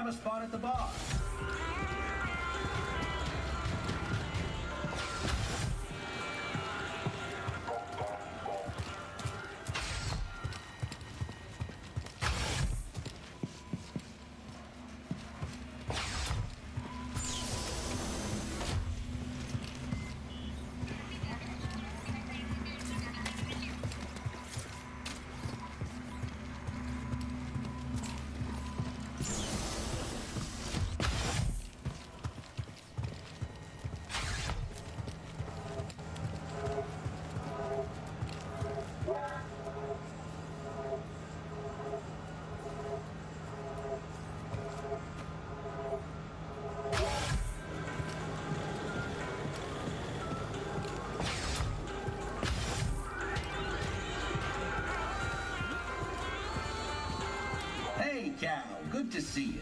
have a spot at the bar. Hey, Cal, good to see you.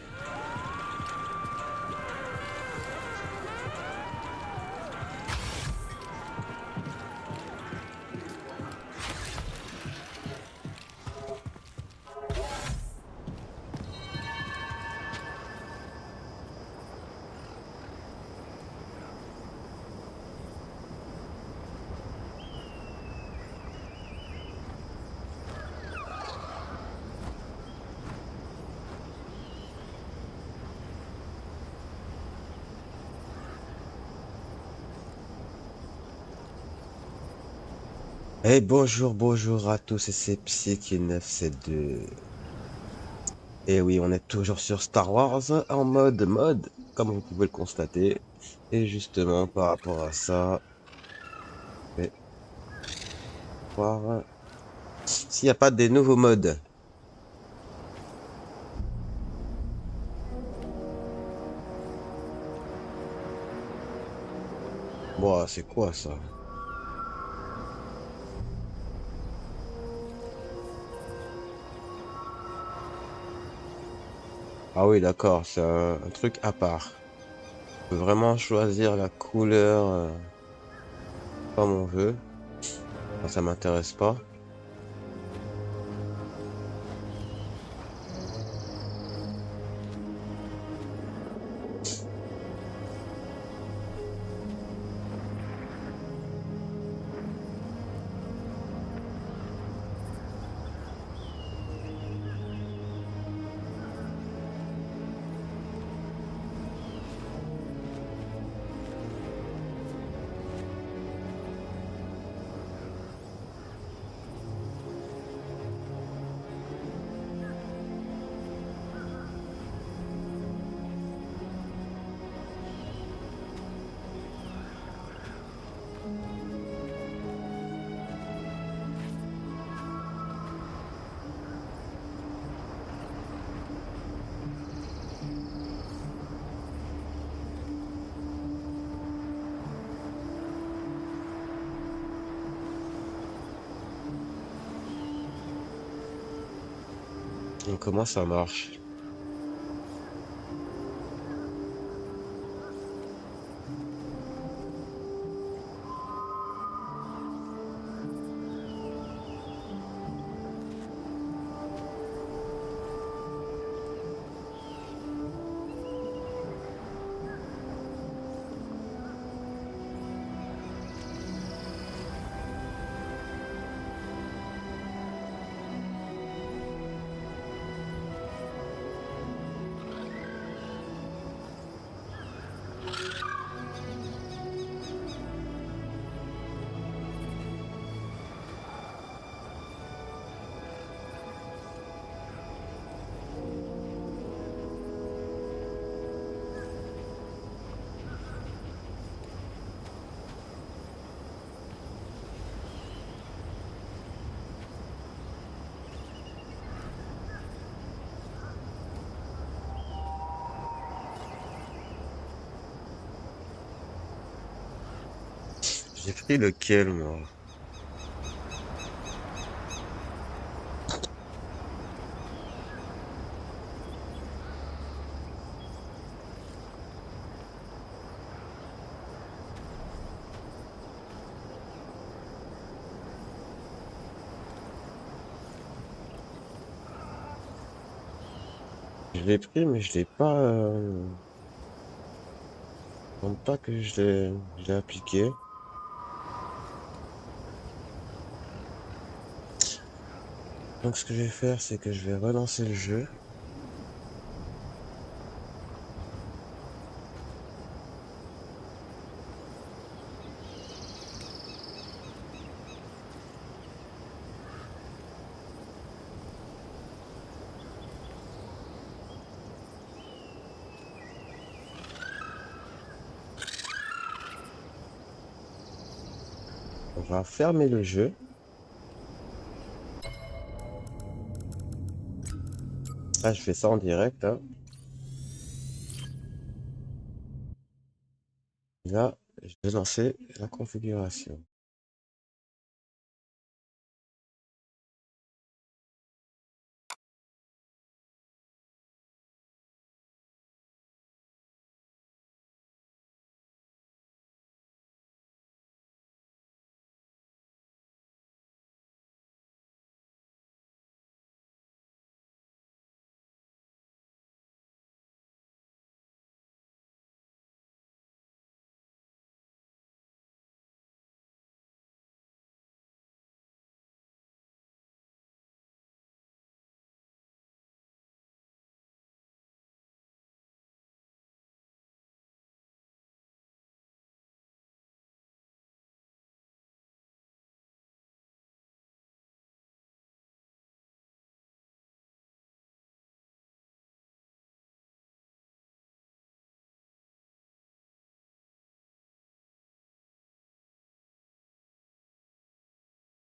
Eh bonjour à tous, et c'est Psykill972. Et oui, on est toujours sur Star Wars en mode, comme vous pouvez le constater. Et justement, par rapport à ça, je vais voir s'il n'y a pas des nouveaux modes. Bon, c'est quoi ça? Ah oui, d'accord, c'est un truc à part. On peut vraiment choisir la couleur comme on veut. Moi, ça m'intéresse pas. Et comment ça marche? J'ai pris lequel, moi? Je l'ai pris, mais je l'ai pas. Je pense pas que je l'ai appliqué. Donc ce que je vais faire, c'est que je vais relancer le jeu. On va fermer le jeu. Ah, je fais ça en direct, hein. Là, je vais lancer la configuration.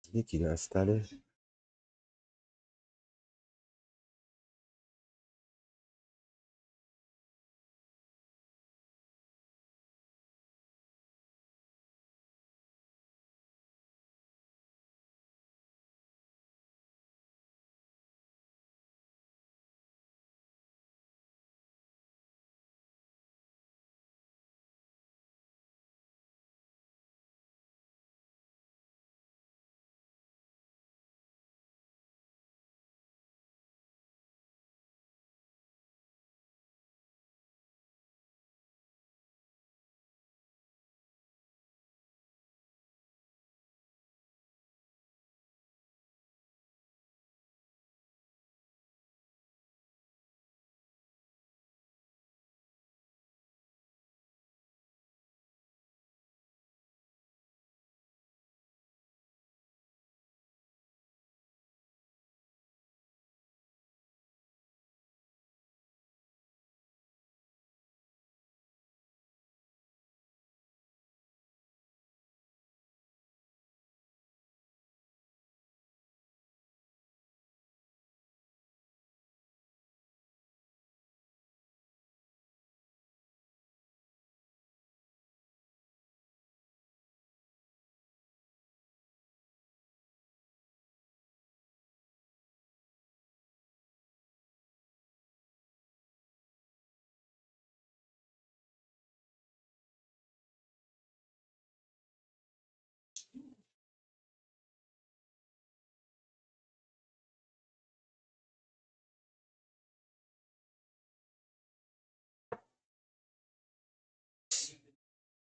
Il dit qu'il est installé.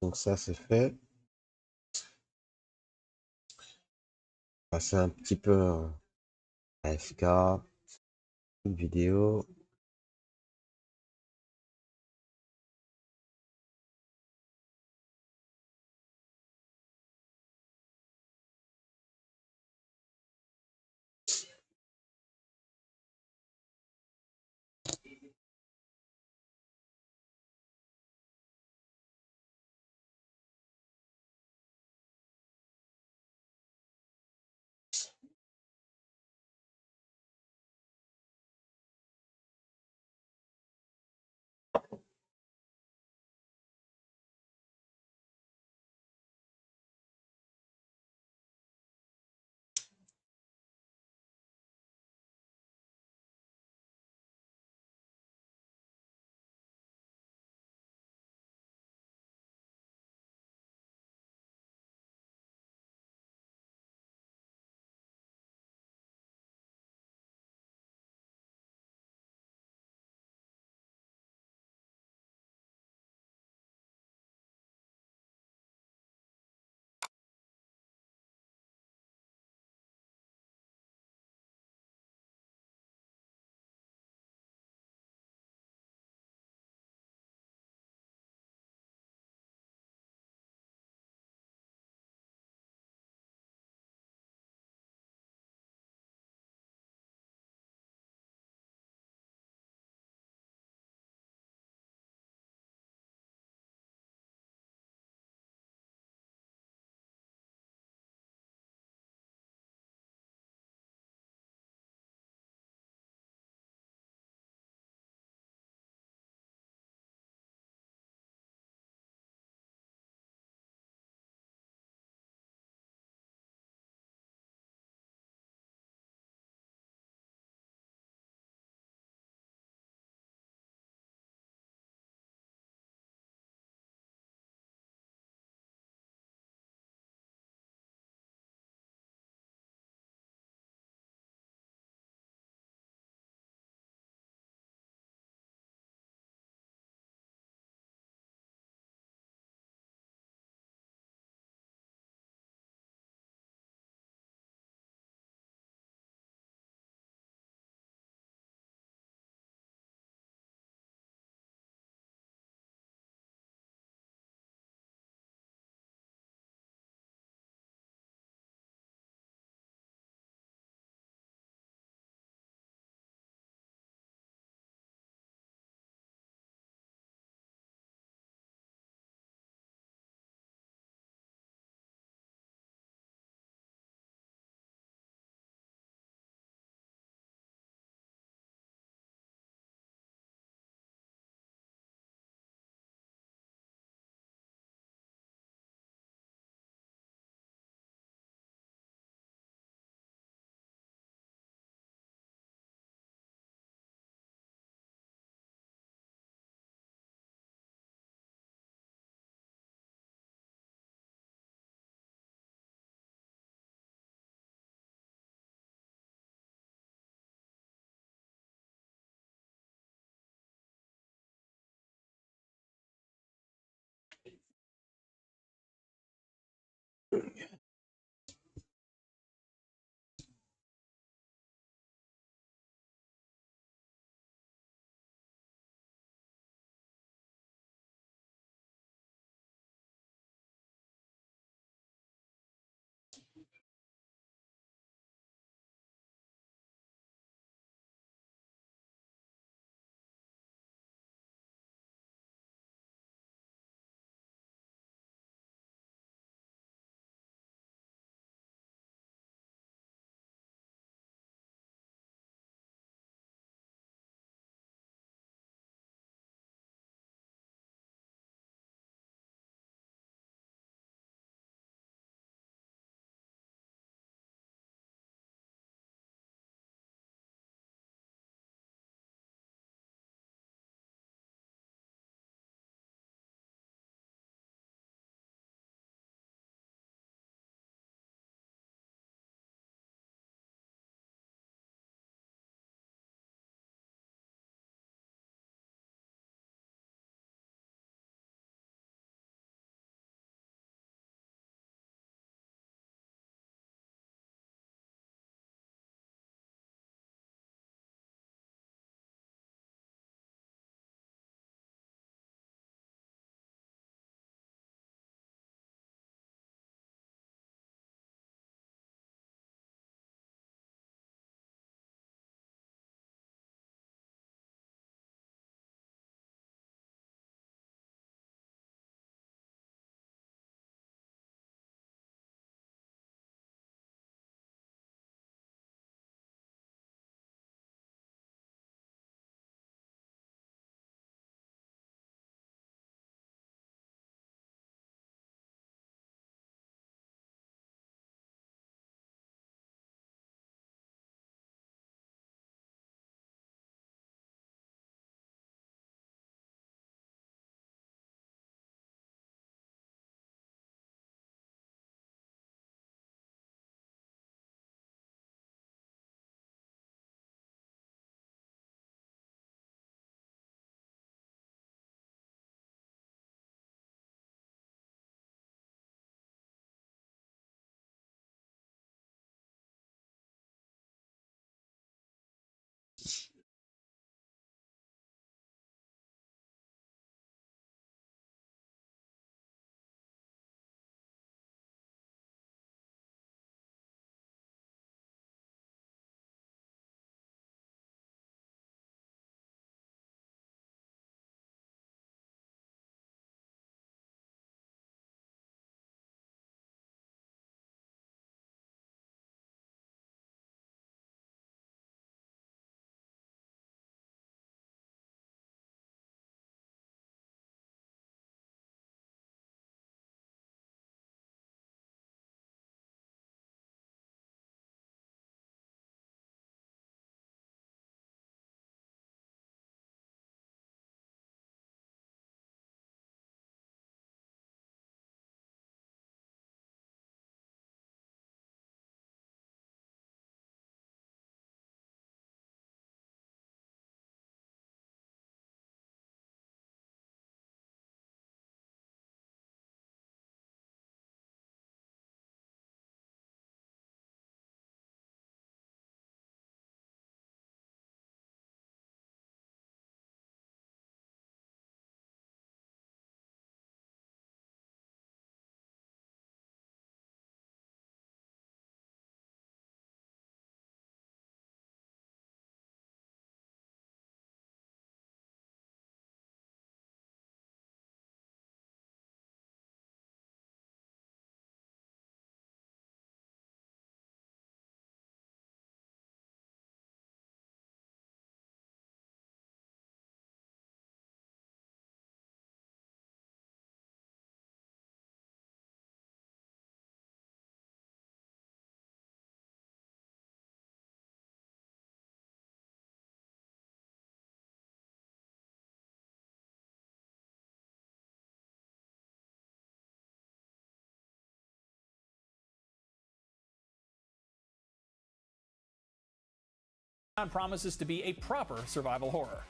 Donc ça, c'est fait. Passer un petit peu à FK, une vidéo. Promises to be a proper survival horror.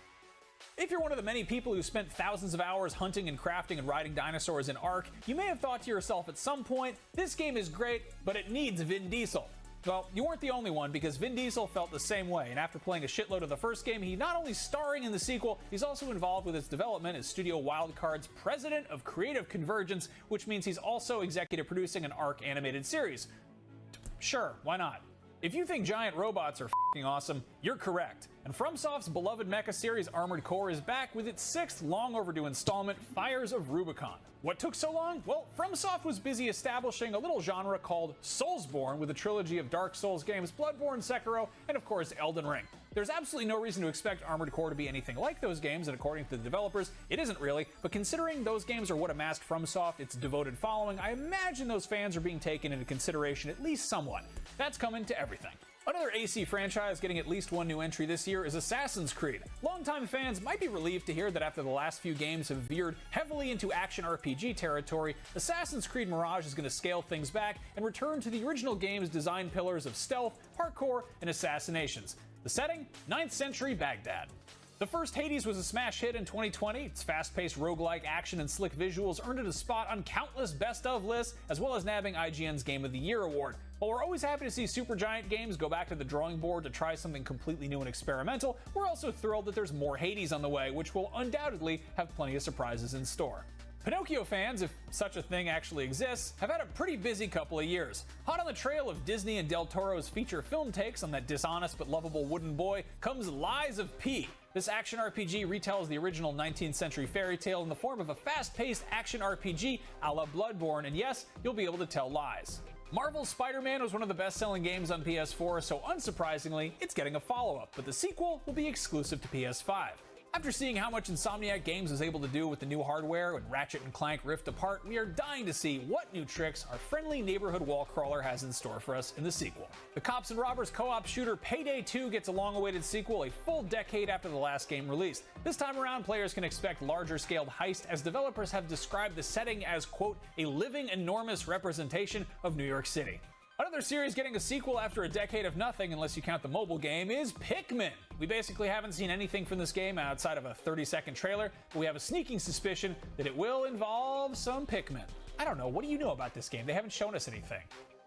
If you're one of the many people who spent thousands of hours hunting and crafting and riding dinosaurs in Ark, you may have thought to yourself at some point, this game is great, but it needs Vin Diesel. Well, you weren't the only one, because Vin Diesel felt the same way, and after playing a shitload of the first game, he's not only starring in the sequel, he's also involved with its development as Studio Wildcard's president of creative convergence, which means he's also executive producing an Ark animated series. Sure, why not? If you think giant robots are f***ing awesome, you're correct. And FromSoft's beloved mecha series Armored Core is back with its 6th long overdue installment, Fires of Rubicon. What took so long? Well, FromSoft was busy establishing a little genre called Soulsborne with a trilogy of Dark Souls games, Bloodborne, Sekiro, and of course Elden Ring. There's absolutely no reason to expect Armored Core to be anything like those games, and according to the developers, it isn't really, but considering those games are what amassed FromSoft its devoted following, I imagine those fans are being taken into consideration at least somewhat. That's coming to everything. Another AC franchise getting at least one new entry this year is Assassin's Creed. Longtime fans might be relieved to hear that after the last few games have veered heavily into action RPG territory, Assassin's Creed Mirage is going to scale things back and return to the original game's design pillars of stealth, parkour, and assassinations. The setting? 9th century Baghdad. The first Hades was a smash hit in 2020. Its fast-paced roguelike action and slick visuals earned it a spot on countless best-of lists, as well as nabbing IGN's Game of the Year award. While we're always happy to see Supergiant Games go back to the drawing board to try something completely new and experimental, we're also thrilled that there's more Hades on the way, which will undoubtedly have plenty of surprises in store. Pinocchio fans, if such a thing actually exists, have had a pretty busy couple of years. Hot on the trail of Disney and Del Toro's feature film takes on that dishonest but lovable wooden boy comes Lies of P. This action RPG retells the original 19th century fairy tale in the form of a fast-paced action RPG a la Bloodborne, and yes, you'll be able to tell lies. Marvel's Spider-Man was one of the best-selling games on PS4, so unsurprisingly, it's getting a follow-up, but the sequel will be exclusive to PS5. After seeing how much Insomniac Games was able to do with the new hardware when Ratchet & Clank Rift Apart, we are dying to see what new tricks our friendly neighborhood wall crawler has in store for us in the sequel. The cops and robbers co-op shooter Payday 2 gets a long-awaited sequel a full decade after the last game released. This time around, players can expect larger-scaled heist, as developers have described the setting as, quote, a living enormous representation of New York City. Another series getting a sequel after a decade of nothing, unless you count the mobile game, is Pikmin. We basically haven't seen anything from this game outside of a 30-second trailer, but we have a sneaking suspicion that it will involve some Pikmin. I don't know, what do you know about this game? They haven't shown us anything.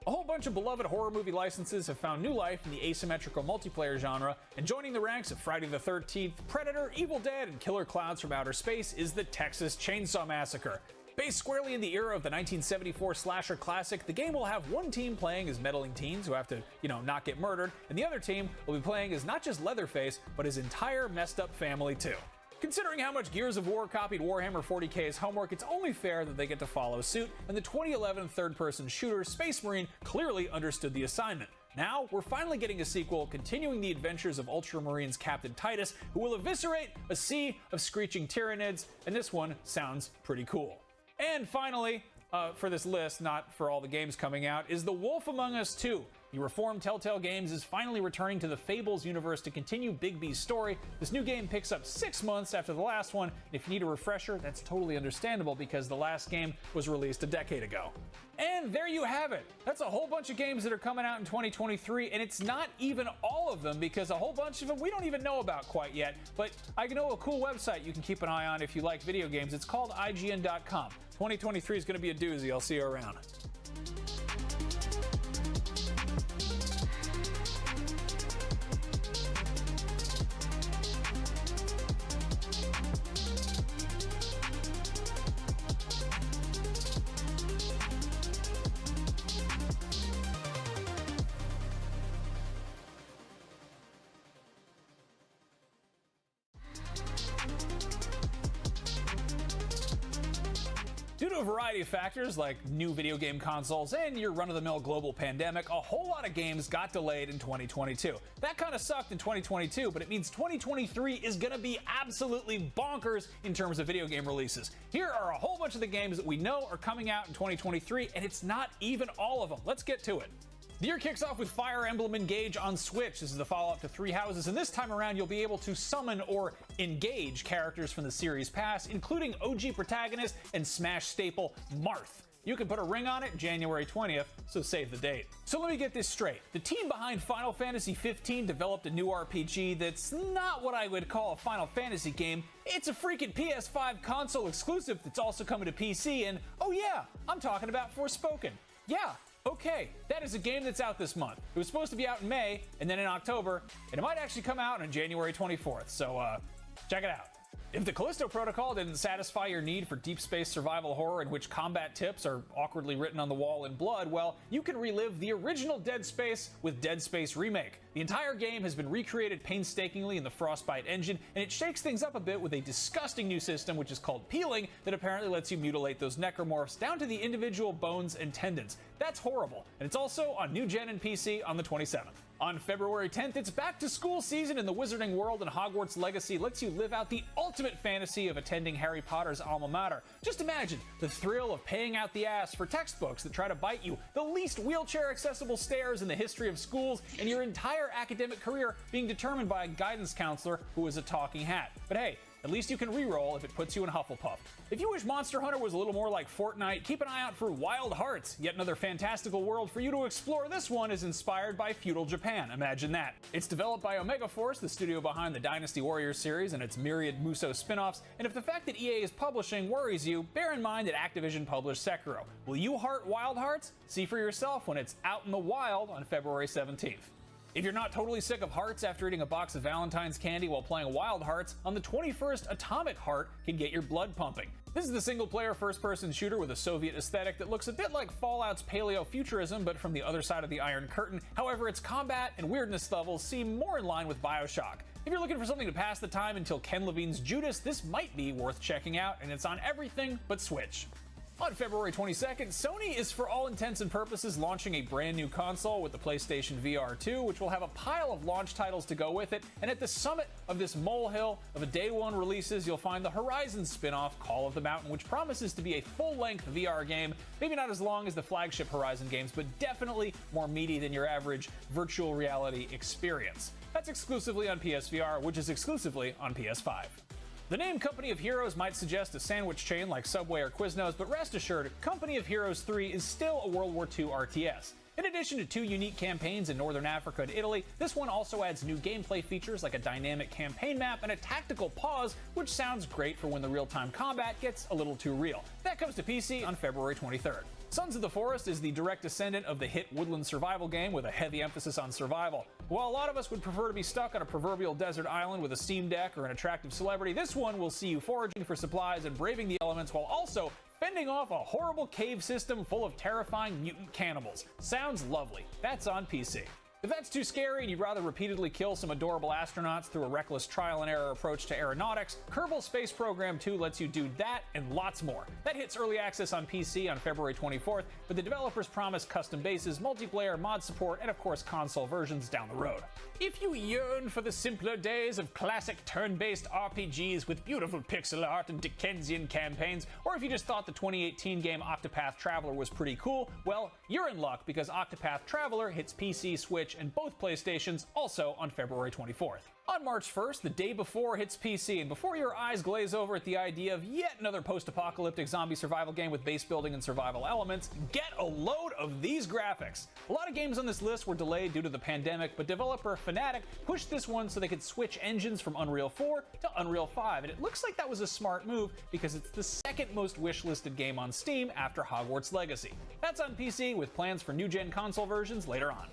A whole bunch of beloved horror movie licenses have found new life in the asymmetrical multiplayer genre, and joining the ranks of Friday the 13th, Predator, Evil Dead, and Killer Clowns from Outer Space is the Texas Chainsaw Massacre. Based squarely in the era of the 1974 slasher classic, the game will have one team playing as meddling teens who have to, not get murdered, and the other team will be playing as not just Leatherface, but his entire messed up family too. Considering how much Gears of War copied Warhammer 40k's homework, it's only fair that they get to follow suit, and the 2011 third-person shooter Space Marine clearly understood the assignment. Now, we're finally getting a sequel continuing the adventures of Ultramarines Captain Titus, who will eviscerate a sea of screeching Tyranids, and this one sounds pretty cool. And finally, for this list, not for all the games coming out, is The Wolf Among Us 2. The reformed Telltale Games is finally returning to the Fables universe to continue Bigby's story. This new game picks up 6 months after the last one, and if you need a refresher, that's totally understandable because the last game was released a decade ago. And there you have it. That's a whole bunch of games that are coming out in 2023, and it's not even all of them because a whole bunch of them we don't even know about quite yet. But I know a cool website you can keep an eye on if you like video games. It's called IGN.com. 2023 is going to be a doozy. I'll see you around. Due to a variety of factors like new video game consoles and your run-of-the-mill global pandemic, a whole lot of games got delayed in 2022. That kind of sucked in 2022, but it means 2023 is going to be absolutely bonkers in terms of video game releases. Here are a whole bunch of the games that we know are coming out in 2023, and it's not even all of them. Let's get to it. The year kicks off with Fire Emblem Engage on Switch. This is the follow-up to Three Houses, and this time around you'll be able to summon or engage characters from the series past, including OG protagonist and Smash staple Marth. You can put a ring on it January 20th, so save the date. So let me get this straight. The team behind Final Fantasy 15 developed a new RPG that's not what I would call a Final Fantasy game. It's a freaking PS5 console exclusive that's also coming to PC, and oh yeah, I'm talking about Forspoken. Yeah, okay, that is a game that's out this month. It was supposed to be out in May, and then in October, and it might actually come out on January 24th, so check it out. If the Callisto Protocol didn't satisfy your need for deep space survival horror in which combat tips are awkwardly written on the wall in blood, well, you can relive the original Dead Space with Dead Space Remake. The entire game has been recreated painstakingly in the Frostbite engine, and it shakes things up a bit with a disgusting new system which is called peeling that apparently lets you mutilate those necromorphs down to the individual bones and tendons. That's horrible, and it's also on new gen and PC on the 27th. On February 10th, it's back to school season in the Wizarding World, and Hogwarts Legacy lets you live out the ultimate fantasy of attending Harry Potter's alma mater. Just imagine the thrill of paying out the ass for textbooks that try to bite you, the least wheelchair-accessible stairs in the history of schools, and your entire academic career being determined by a guidance counselor who is a talking hat. But hey, at least you can re-roll if it puts you in Hufflepuff. If you wish Monster Hunter was a little more like Fortnite, keep an eye out for Wild Hearts, yet another fantastical world for you to explore. This one is inspired by feudal Japan, imagine that. It's developed by Omega Force, the studio behind the Dynasty Warriors series and its myriad Muso spin-offs, and if the fact that EA is publishing worries you, bear in mind that Activision published Sekiro. Will you heart Wild Hearts? See for yourself when it's out in the wild on February 17th. If you're not totally sick of hearts after eating a box of Valentine's candy while playing Wild Hearts, on the 21st, Atomic Heart can get your blood pumping. This is the single-player first-person shooter with a Soviet aesthetic that looks a bit like Fallout's paleo-futurism, but from the other side of the Iron Curtain. However, its combat and weirdness levels seem more in line with BioShock. If you're looking for something to pass the time until Ken Levine's Judas, this might be worth checking out, and it's on everything but Switch. On February 22nd, Sony is for all intents and purposes launching a brand new console with the PlayStation VR 2, which will have a pile of launch titles to go with it, and at the summit of this molehill of a day one releases, you'll find the Horizon spin-off Call of the Mountain, which promises to be a full-length VR game, maybe not as long as the flagship Horizon games, but definitely more meaty than your average virtual reality experience. That's exclusively on PSVR, which is exclusively on PS5. The name Company of Heroes might suggest a sandwich chain like Subway or Quiznos, but rest assured, Company of Heroes 3 is still a World War II RTS. In addition to 2 unique campaigns in Northern Africa and Italy, this one also adds new gameplay features like a dynamic campaign map and a tactical pause, which sounds great for when the real-time combat gets a little too real. That comes to PC on February 23rd. Sons of the Forest is the direct descendant of the hit woodland survival game with a heavy emphasis on survival. While a lot of us would prefer to be stuck on a proverbial desert island with a Steam Deck or an attractive celebrity, this one will see you foraging for supplies and braving the elements while also fending off a horrible cave system full of terrifying mutant cannibals. Sounds lovely. That's on PC. If that's too scary and you'd rather repeatedly kill some adorable astronauts through a reckless trial and error approach to aeronautics, Kerbal Space Program 2 lets you do that and lots more. That hits early access on PC on February 24th, but the developers promise custom bases, multiplayer, mod support, and of course console versions down the road. If you yearn for the simpler days of classic turn-based RPGs with beautiful pixel art and Dickensian campaigns, or if you just thought the 2018 game Octopath Traveler was pretty cool, well, you're in luck because Octopath Traveler hits PC, Switch, and both PlayStations also on February 24th. On March 1st, the day before hits PC, and before your eyes glaze over at the idea of yet another post-apocalyptic zombie survival game with base building and survival elements, get a load of these graphics. A lot of games on this list were delayed due to the pandemic, but developer Fnatic pushed this one so they could switch engines from Unreal 4 to Unreal 5, and it looks like that was a smart move because it's the second most wishlisted game on Steam after Hogwarts Legacy. That's on PC with plans for new-gen console versions later on.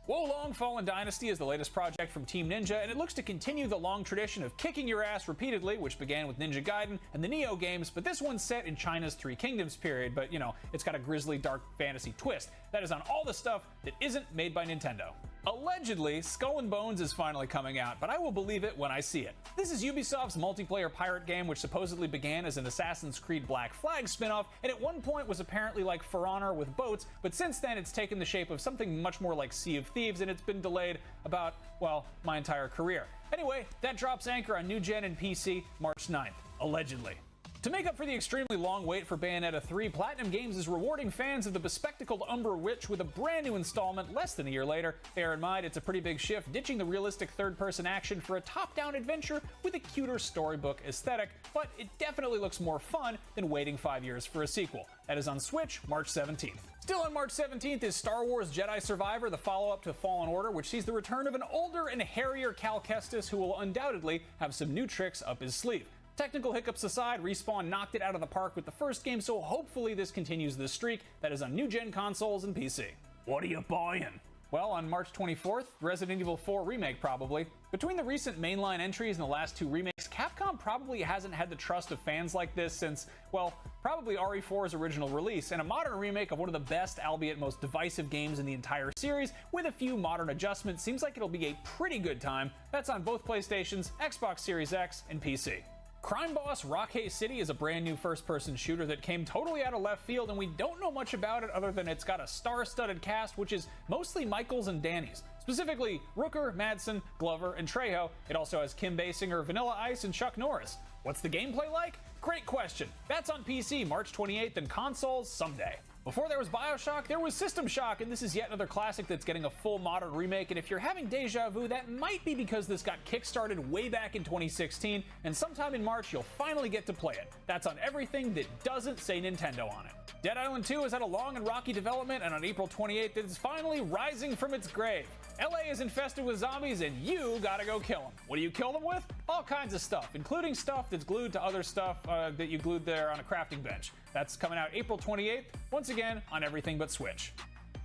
Wolong Fallen Dynasty is the latest project from Team Ninja, and it looks to continue the long tradition of kicking your ass repeatedly, which began with Ninja Gaiden and the Neo games, but this one's set in China's Three Kingdoms period, but you know, it's got a grisly dark fantasy twist. That is on all the stuff that isn't made by Nintendo. Allegedly, Skull and Bones is finally coming out, but I will believe it when I see it. This is Ubisoft's multiplayer pirate game, which supposedly began as an Assassin's Creed Black Flag spin-off, and at one point was apparently like For Honor with boats, but since then it's taken the shape of something much more like Sea of Thieves, and it's been delayed about, well, my entire career. Anyway, that drops anchor on new gen and PC March 9th, allegedly. To make up for the extremely long wait for Bayonetta 3, Platinum Games is rewarding fans of the bespectacled Umber Witch with a brand new installment less than a year later. Bear in mind, it's a pretty big shift, ditching the realistic third-person action for a top-down adventure with a cuter storybook aesthetic, but it definitely looks more fun than waiting 5 years for a sequel. That is on Switch, March 17th. Still on March 17th is Star Wars Jedi Survivor, the follow-up to Fallen Order, which sees the return of an older and hairier Cal Kestis who will undoubtedly have some new tricks up his sleeve. Technical hiccups aside, Respawn knocked it out of the park with the first game, so hopefully this continues this streak that is on new-gen consoles and PC. What are you buying? Well, on March 24th, Resident Evil 4 Remake probably. Between the recent mainline entries and the last two remakes, Capcom probably hasn't had the trust of fans like this since, well, probably RE4's original release, and a modern remake of one of the best, albeit most divisive games in the entire series, with a few modern adjustments, seems like it'll be a pretty good time. That's on both PlayStations, Xbox Series X, and PC. Crime Boss Rockhay City is a brand new first-person shooter that came totally out of left field, and we don't know much about it other than it's got a star-studded cast, which is mostly Michaels and Danny's. Specifically, Rooker, Madsen, Glover, and Trejo. It also has Kim Basinger, Vanilla Ice, and Chuck Norris. What's the gameplay like? Great question. That's on PC March 28th and consoles someday. Before there was BioShock, there was System Shock, and this is yet another classic that's getting a full modern remake, and if you're having deja vu, that might be because this got kickstarted way back in 2016, and sometime in March you'll finally get to play it. That's on everything that doesn't say Nintendo on it. Dead Island 2 has had a long and rocky development, and on April 28th it is finally rising from its grave. LA is infested with zombies, and you gotta go kill them. What do you kill them with? All kinds of stuff, including stuff that's glued to other stuff that you glued there on a crafting bench. That's coming out April 28th, once again on everything but Switch.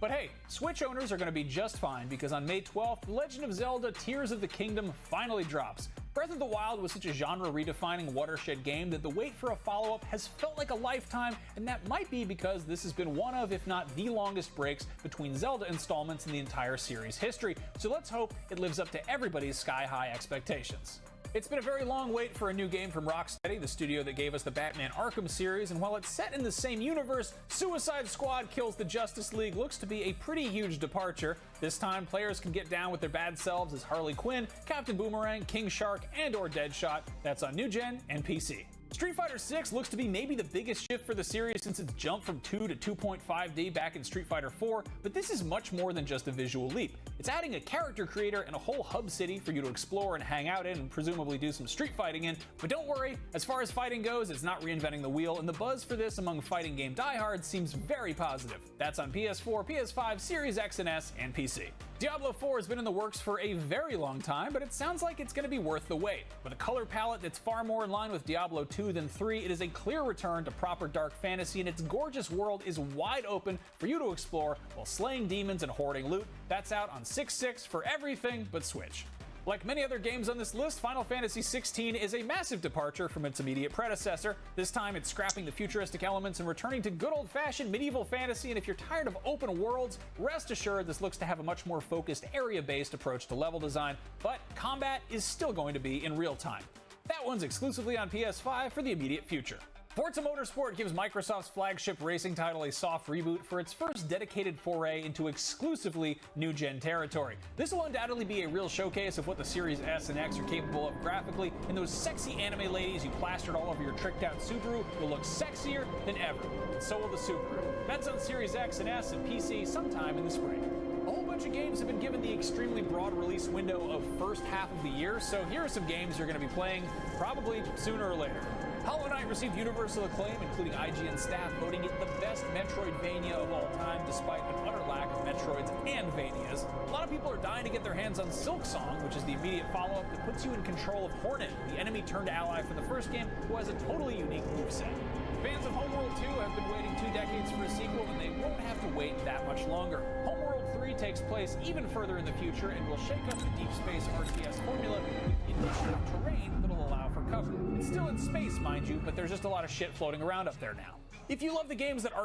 But hey, Switch owners are going to be just fine because on May 12th, The Legend of Zelda Tears of the Kingdom finally drops. Breath of the Wild was such a genre-redefining watershed game that the wait for a follow-up has felt like a lifetime, and that might be because this has been one of, if not the longest breaks between Zelda installments in the entire series' history, so let's hope it lives up to everybody's sky-high expectations. It's been a very long wait for a new game from Rocksteady, the studio that gave us the Batman Arkham series, and while it's set in the same universe, Suicide Squad Kills the Justice League looks to be a pretty huge departure. This time, players can get down with their bad selves as Harley Quinn, Captain Boomerang, King Shark, and/or Deadshot. That's on new gen and PC. Street Fighter 6 looks to be maybe the biggest shift for the series since its jump from 2 to 2.5D back in Street Fighter 4, but this is much more than just a visual leap. It's adding a character creator and a whole hub city for you to explore and hang out in and presumably do some street fighting in, but don't worry, as far as fighting goes, it's not reinventing the wheel, and the buzz for this among fighting game diehards seems very positive. That's on PS4, PS5, Series X and S, and PC. Diablo 4 has been in the works for a very long time, but it sounds like it's going to be worth the wait. With a color palette that's far more in line with Diablo 2 than 3, it is a clear return to proper dark fantasy, and its gorgeous world is wide open for you to explore while slaying demons and hoarding loot. That's out on 6/6 for everything but Switch. Like many other games on this list, Final Fantasy XVI is a massive departure from its immediate predecessor. This time it's scrapping the futuristic elements and returning to good old-fashioned medieval fantasy, and if you're tired of open worlds, rest assured this looks to have a much more focused area-based approach to level design, but combat is still going to be in real time. That one's exclusively on PS5 for the immediate future. Forza Motorsport gives Microsoft's flagship racing title a soft reboot for its first dedicated foray into exclusively new-gen territory. This will undoubtedly be a real showcase of what the Series S and X are capable of graphically, and those sexy anime ladies you plastered all over your tricked-out Subaru will look sexier than ever, and so will the Subaru. That's on Series X and S and PC sometime in the spring. A whole bunch of games have been given the extremely broad release window of first half of the year, so here are some games you're going to be playing probably sooner or later. Hollow Knight received universal acclaim, including IGN staff voting it the best Metroidvania of all time, despite an utter lack of Metroids and Vanias. A lot of people are dying to get their hands on Silksong, which is the immediate follow-up that puts you in control of Hornet, the enemy-turned-ally from the first game, who has a totally unique moveset. Fans of Homeworld 2 have been waiting 2 decades for a sequel, and they won't have to wait that much longer. Homeworld 3 takes place even further in the future and will shake up the deep space RTS formula with the addition of terrain that'll allow for cover. It's still in space, mind you, but there's just a lot of shit floating around up there now. If you love the games that are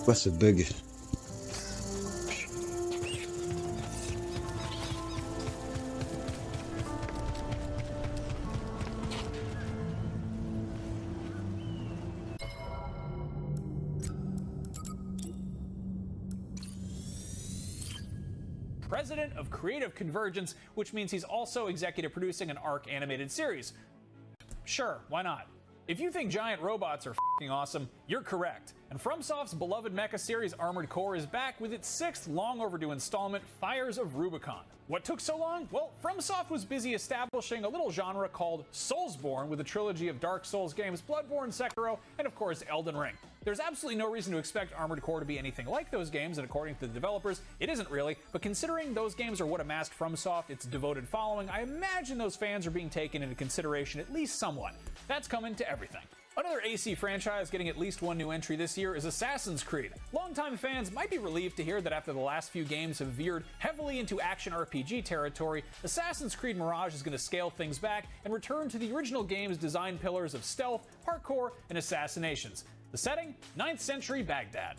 Quoi ce bug? President of Creative Convergence, which means he's also executive producing an ARC animated series. Sure, why not? If you think giant robots are f***ing awesome, you're correct. And FromSoft's beloved mecha series Armored Core is back with its 6th long overdue installment, Fires of Rubicon. What took so long? Well, FromSoft was busy establishing a little genre called Soulsborne with a trilogy of Dark Souls games, Bloodborne, Sekiro, and of course Elden Ring. There's absolutely no reason to expect Armored Core to be anything like those games, and according to the developers, it isn't really, but considering those games are what amassed FromSoft its devoted following, I imagine those fans are being taken into consideration at least somewhat. That's coming to everything. Another AC franchise getting at least one new entry this year is Assassin's Creed. Longtime fans might be relieved to hear that after the last few games have veered heavily into action RPG territory, Assassin's Creed Mirage is going to scale things back and return to the original game's design pillars of stealth, parkour, and assassinations. The setting? 9th century Baghdad.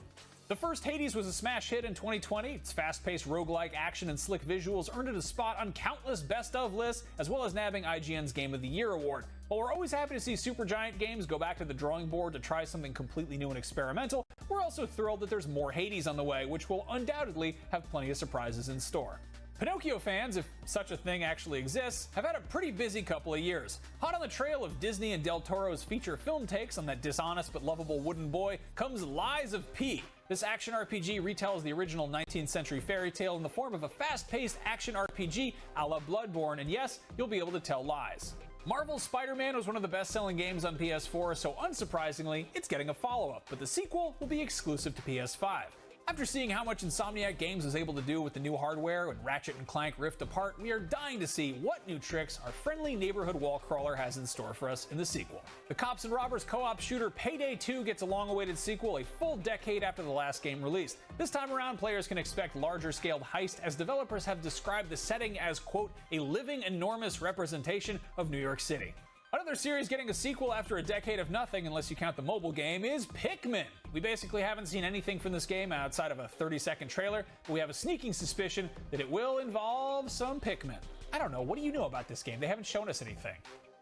The first Hades was a smash hit in 2020. Its fast-paced roguelike action and slick visuals earned it a spot on countless best-of lists, as well as nabbing IGN's Game of the Year award. While we're always happy to see Supergiant games go back to the drawing board to try something completely new and experimental, we're also thrilled that there's more Hades on the way, which will undoubtedly have plenty of surprises in store. Pinocchio fans, if such a thing actually exists, have had a pretty busy couple of years. Hot on the trail of Disney and Del Toro's feature film takes on that dishonest but lovable wooden boy comes Lies of P. This action RPG retells the original 19th century fairy tale in the form of a fast-paced action RPG a la Bloodborne, and yes, you'll be able to tell lies. Marvel's Spider-Man was one of the best-selling games on PS4, so unsurprisingly, it's getting a follow-up, but the sequel will be exclusive to PS5. After seeing how much Insomniac Games was able to do with the new hardware and Ratchet & Clank Rift Apart, we are dying to see what new tricks our friendly neighborhood wall crawler has in store for us in the sequel. The cops and robbers co-op shooter Payday 2 gets a long-awaited sequel a full decade after the last game released. This time around, players can expect larger-scaled heist, as developers have described the setting as, quote, a living enormous representation of New York City. Another series getting a sequel after a decade of nothing, unless you count the mobile game, is Pikmin. We basically haven't seen anything from this game outside of a 30-second trailer, but we have a sneaking suspicion that it will involve some Pikmin. I don't know, what do you know about this game? They haven't shown us anything.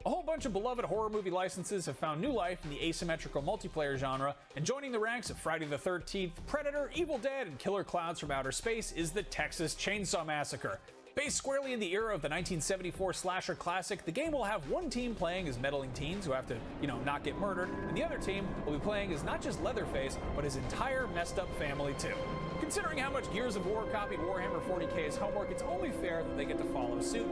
A whole bunch of beloved horror movie licenses have found new life in the asymmetrical multiplayer genre, and joining the ranks of Friday the 13th, Predator, Evil Dead, and Killer Clowns from Outer Space is the Texas Chainsaw Massacre. Based squarely in the era of the 1974 slasher classic, the game will have one team playing as meddling teens who have to, not get murdered, and the other team will be playing as not just Leatherface, but his entire messed up family too. Considering how much Gears of War copied Warhammer 40K's homework, it's only fair that they get to follow suit.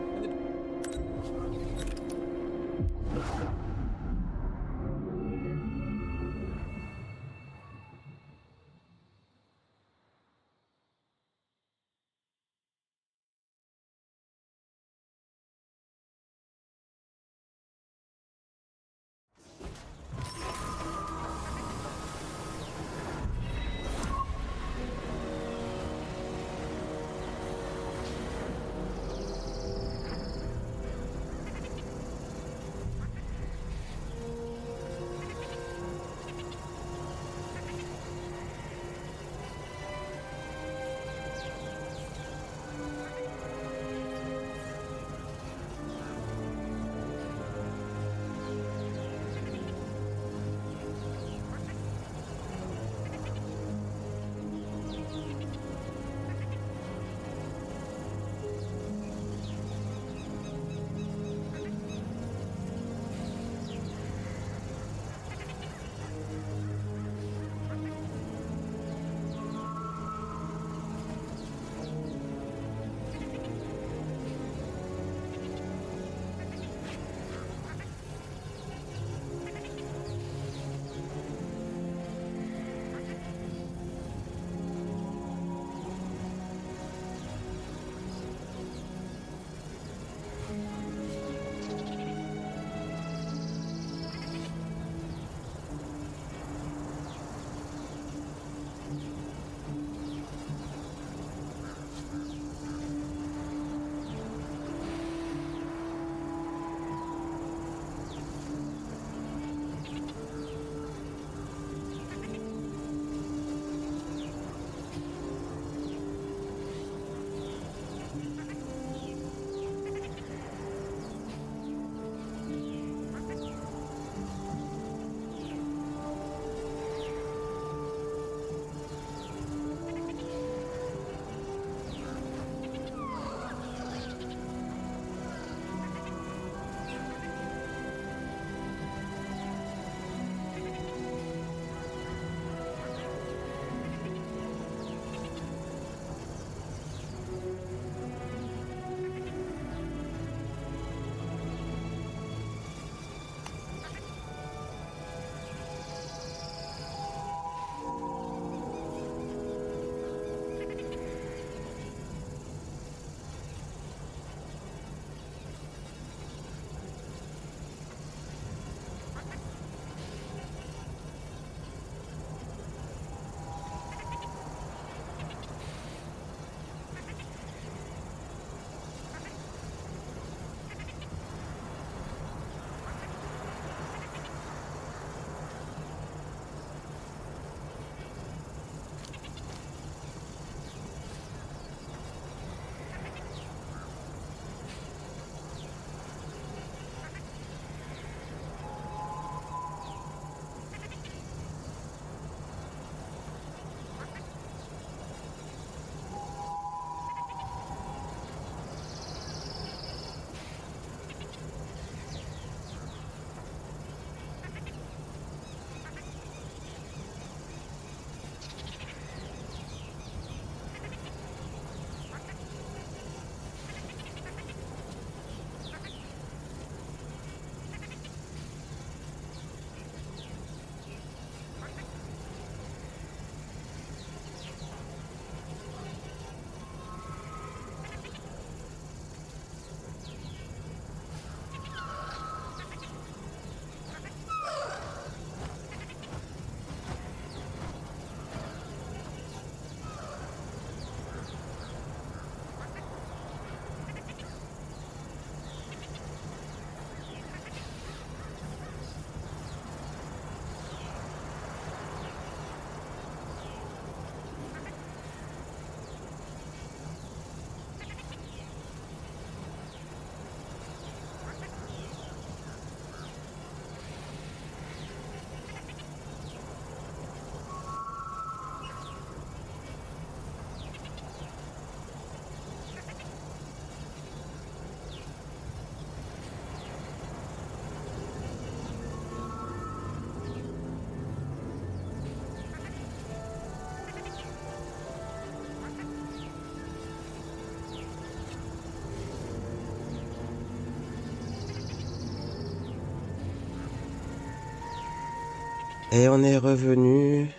Et on est revenu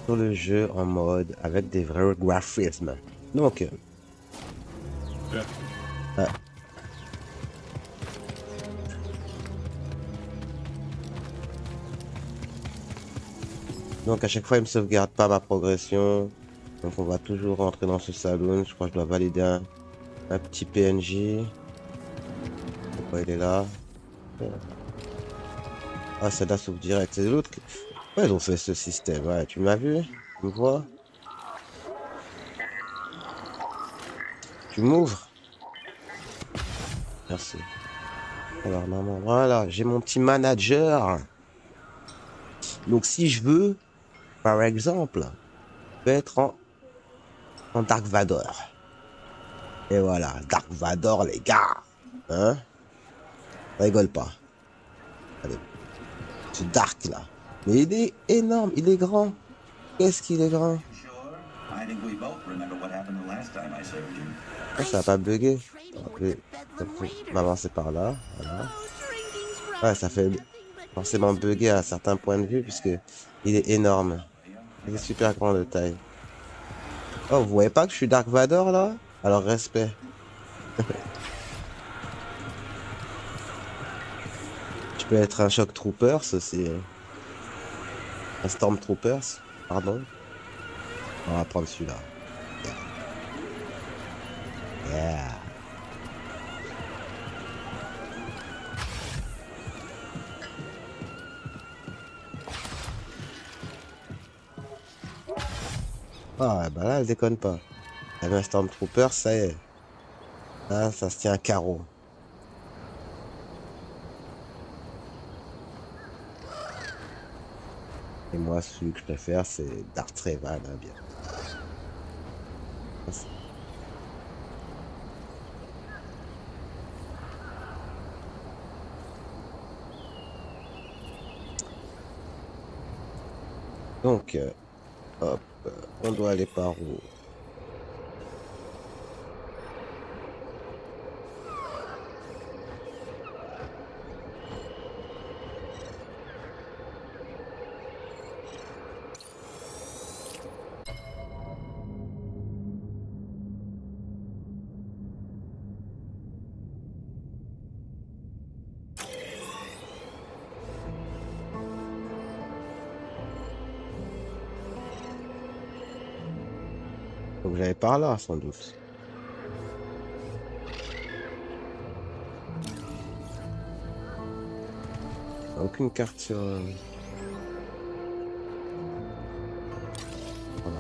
sur le jeu en mode avec des vrais graphismes. Donc, donc à chaque fois il me sauvegarde pas ma progression. Donc on va toujours rentrer dans ce salon. Je crois que je dois valider un petit PNJ. Pourquoi il est là? Ah, ça la sauve direct. C'est l'autre. Ouais, ils ont fait ce système. Ouais, tu m'as vu? Tu me vois? Tu m'ouvres? Merci. Alors, maman, voilà, j'ai mon petit manager. Donc, si je veux, par exemple, je peux être en Dark Vador. Et voilà, Dark Vador, les gars. Hein? Ça rigole pas. Allez. C'est Dark, là. Mais il est énorme, il est grand. Qu'est-ce qu'il est grand? Sure? I think we both remember what happened the last time I served you. Oh, ça va pas bugger. M'avancer par là. Voilà. Ouais, ça fait forcément bugger à certains points de vue puisque il est énorme. Il est super grand de taille. Oh, vous voyez pas que je suis Dark Vador là? Alors respect. Je peux être un Shock Troopers aussi. Un Stormtroopers, pardon. On va prendre celui-là. Yeah. Ah bah là elle déconne pas. Avec un Stormtrooper, ça y est. Là, ça se tient à carreau. Et moi celui que je préfère c'est Darth Revan, hein, bien. Donc, hop, on doit aller par où? Donc j'allais par là sans doute. Aucune carte sur... Voilà.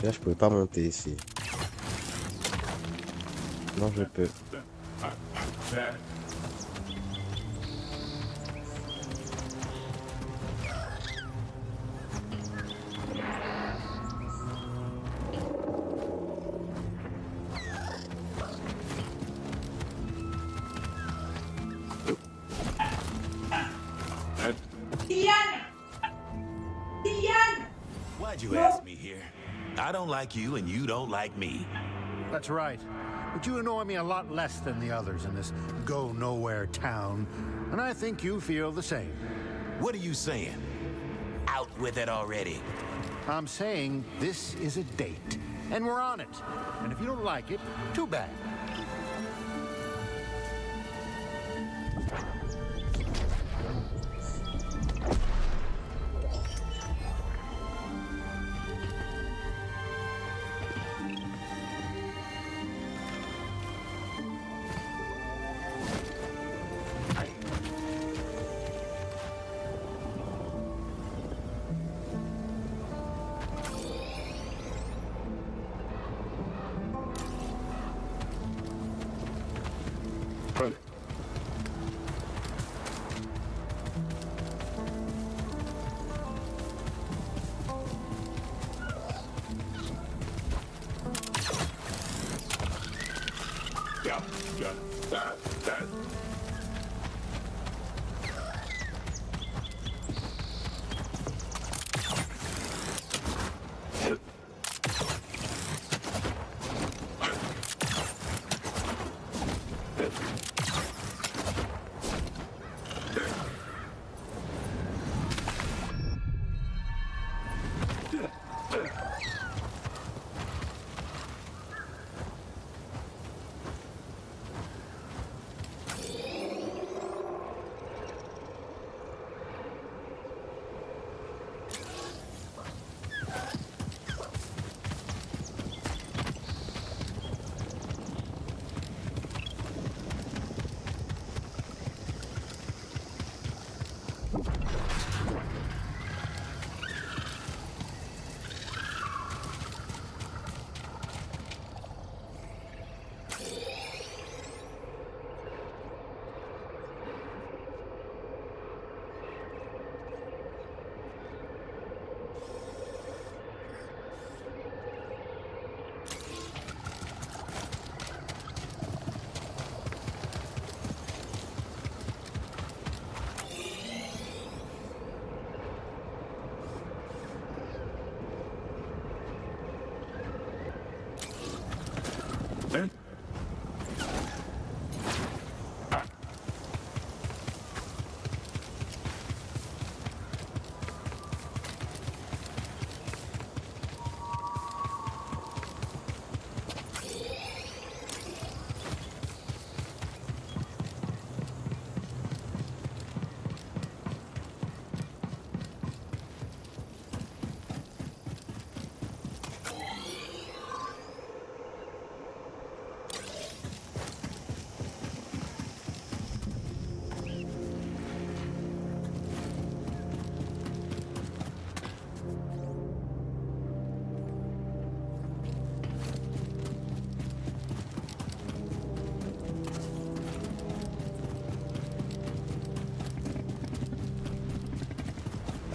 Là je pouvais pas monter ici. Non je peux. Why'd you ask me here? I don't like you and you don't like me. That's right. But you annoy me a lot less than the others in this go-nowhere town. And I think you feel the same. What are you saying? Out with it already. I'm saying this is a date. And we're on it. And if you don't like it, too bad.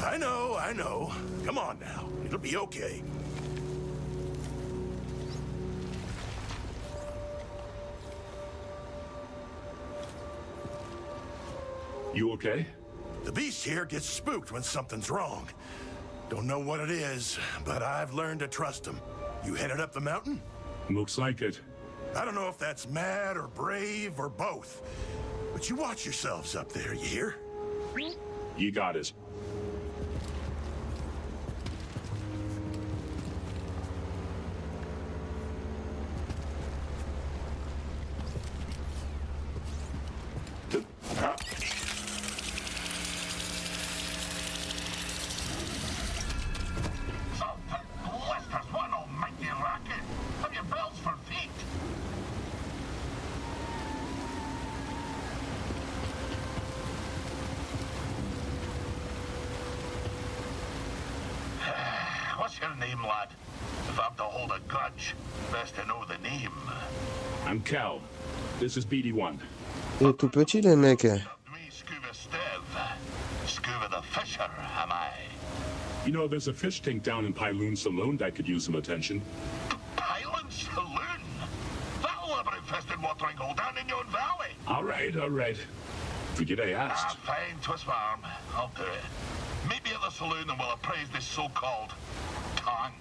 I know. Come on now. It'll be okay. You okay? The beast here gets spooked when something's wrong. Don't know what it is, but I've learned to trust him. You headed up the mountain? Looks like it. I don't know if that's mad or brave or both, but you watch yourselves up there, you hear? You got it. What's your name, lad? If I'm to hold a grudge, best to know the name. I'm Cal. This is BD1. Il est tout petit, le mec. Me, Scuba Steve. Scuba the Fisher, am I? You know, there's a fish tank down in Pyloon Saloon that could use some attention. Island Saloon? That'll have an infested watering hole down in your valley. All right. Forget I asked. Fine, twist my arm. I'll do it. Meet me at the saloon and we'll appraise this so-called tank.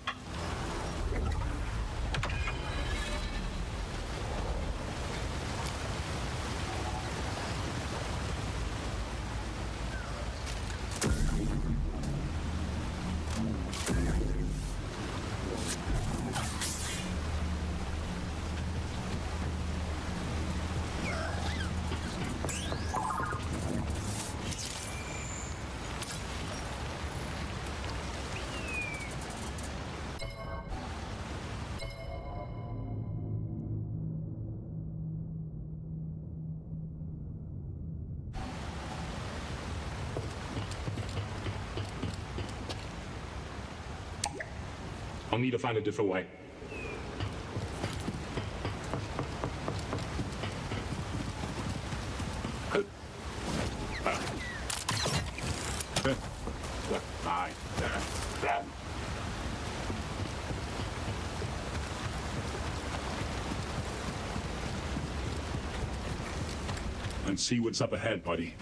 I'll need to find a different way. Aye. And see what's up ahead, buddy.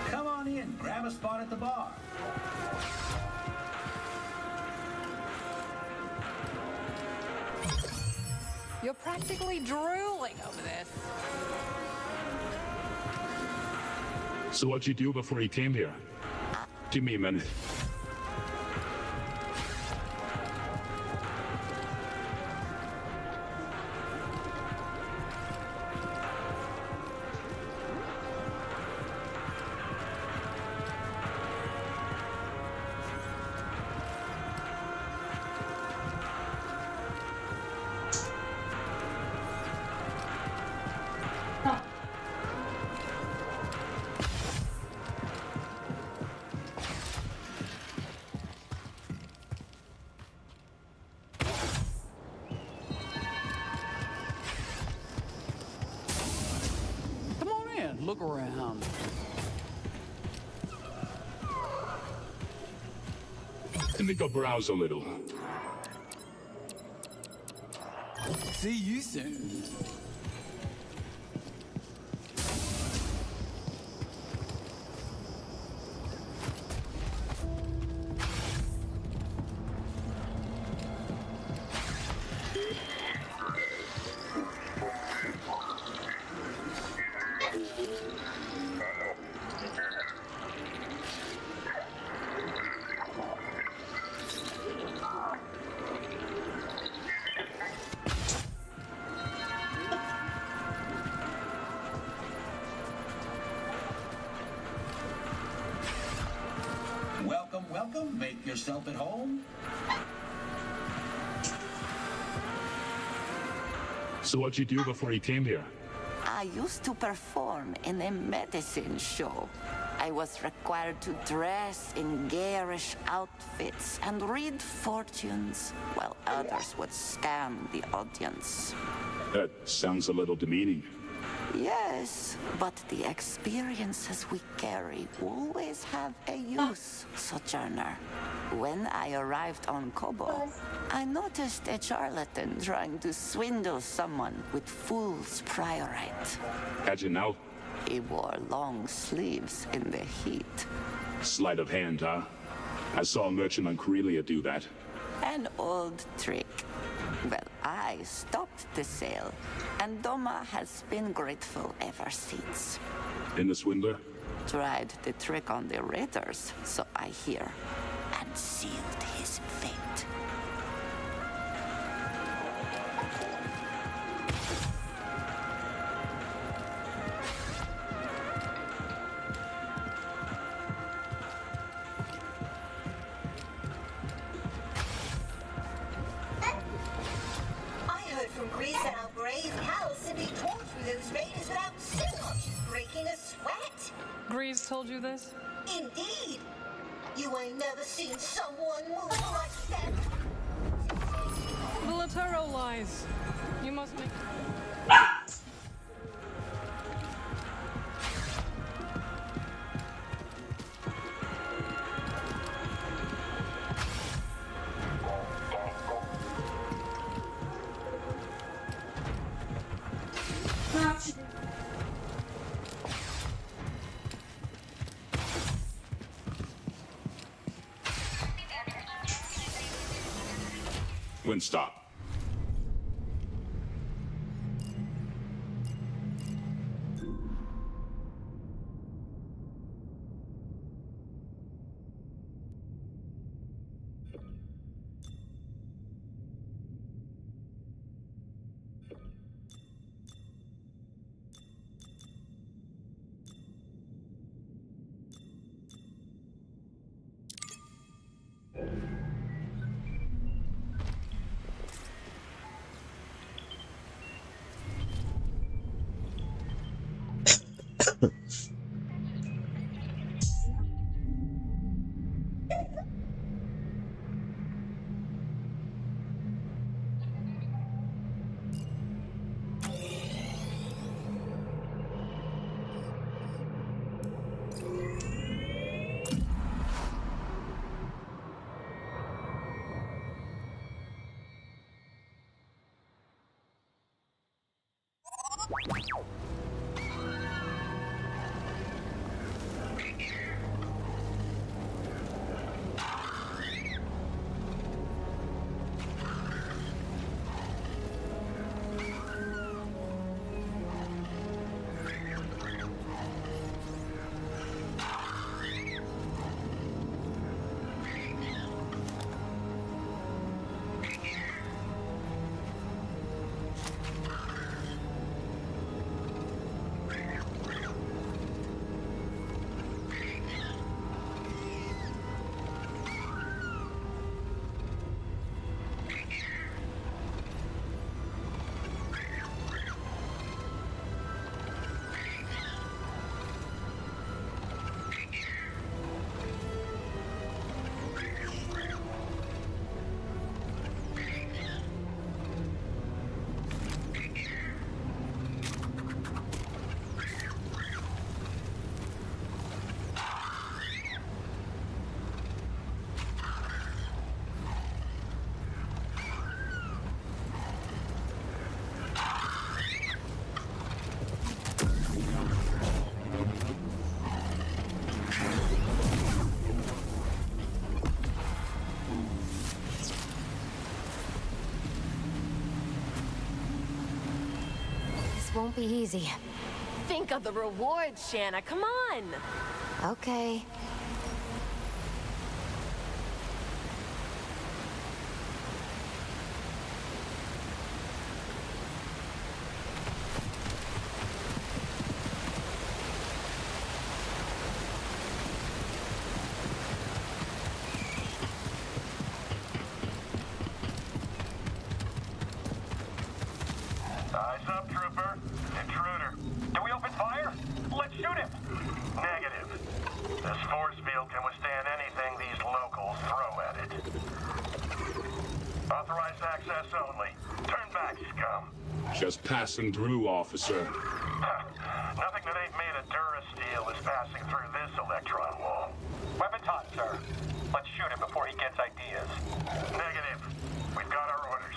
Come on in, grab a spot at the bar. You're practically drooling over this. So what'd you do before you came here? Give me a minute. Come on in, look around. Let me go browse a little. See you soon. Welcome, welcome. Make yourself at home. So what'd you do before you came here? I used to perform in a medicine show. I was required to dress in garish outfits and read fortunes, while others would scam the audience. That sounds a little demeaning. Yes, but the experiences we carry always have a use, Sojourner. When I arrived on Kobo, I noticed a charlatan trying to swindle someone with fool's priorite. Had you now? He wore long sleeves in the heat. Sleight of hand, huh? I saw a merchant on Corellia do that. An old trick. Well, I stopped the sale, and Doma has been grateful ever since. And the swindler? Tried the trick on the raiders, so I hear, and sealed his fate. I heard from Grease that our brave pals simply tore through those raiders without so much as breaking a sweat. Grease told you this? Indeed. You ain't never seen someone move like that. The Latero lies. You must make... When stop. Won't be easy. Think of the rewards, Shanna. Come on. Okay. Eyes up, trooper. Intruder. Do we open fire? Let's shoot him. Negative. This force field can withstand anything these locals throw at it. Authorized access only. Turn back, scum. Just passing through, officer. Nothing that ain't made of Durasteel is passing through this electron wall. Weapons hot, sir. Let's shoot him before he gets ideas. Negative. We've got our orders.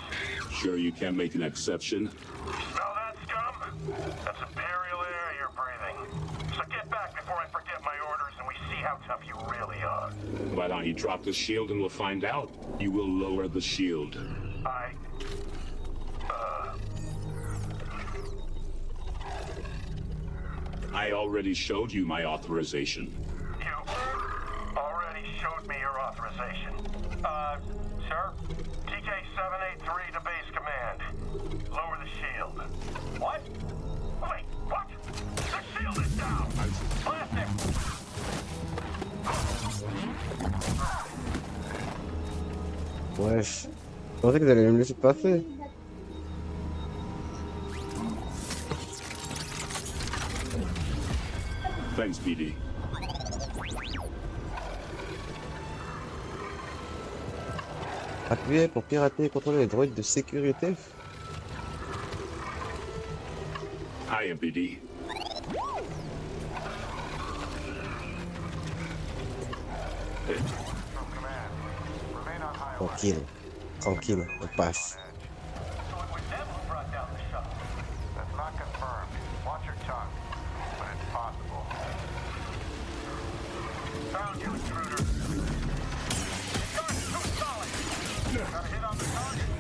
Sure you can't make an exception? Smell that, scum? That's Imperial air you're breathing. So get back before I forget my orders and we see how tough you really are. Why don't you drop the shield and we'll find out? You will lower the shield. I already showed you my authorization. You already showed me your authorization. Sir? TK-783 to base command. Lower the shield. What? Wait, what? The shield is down! Blast him! Wesh. Je pensais qu'ils allaient me laisser passer. Thanks, BD. Appuyez pour pirater et contrôler les droïdes de sécurité. Hi, MPD. Tranquille, tranquille, on passe. That's not confirmed. Watch your tongue. But it's possible. Found you, intruder. Gun too solid. Got a hit on the target.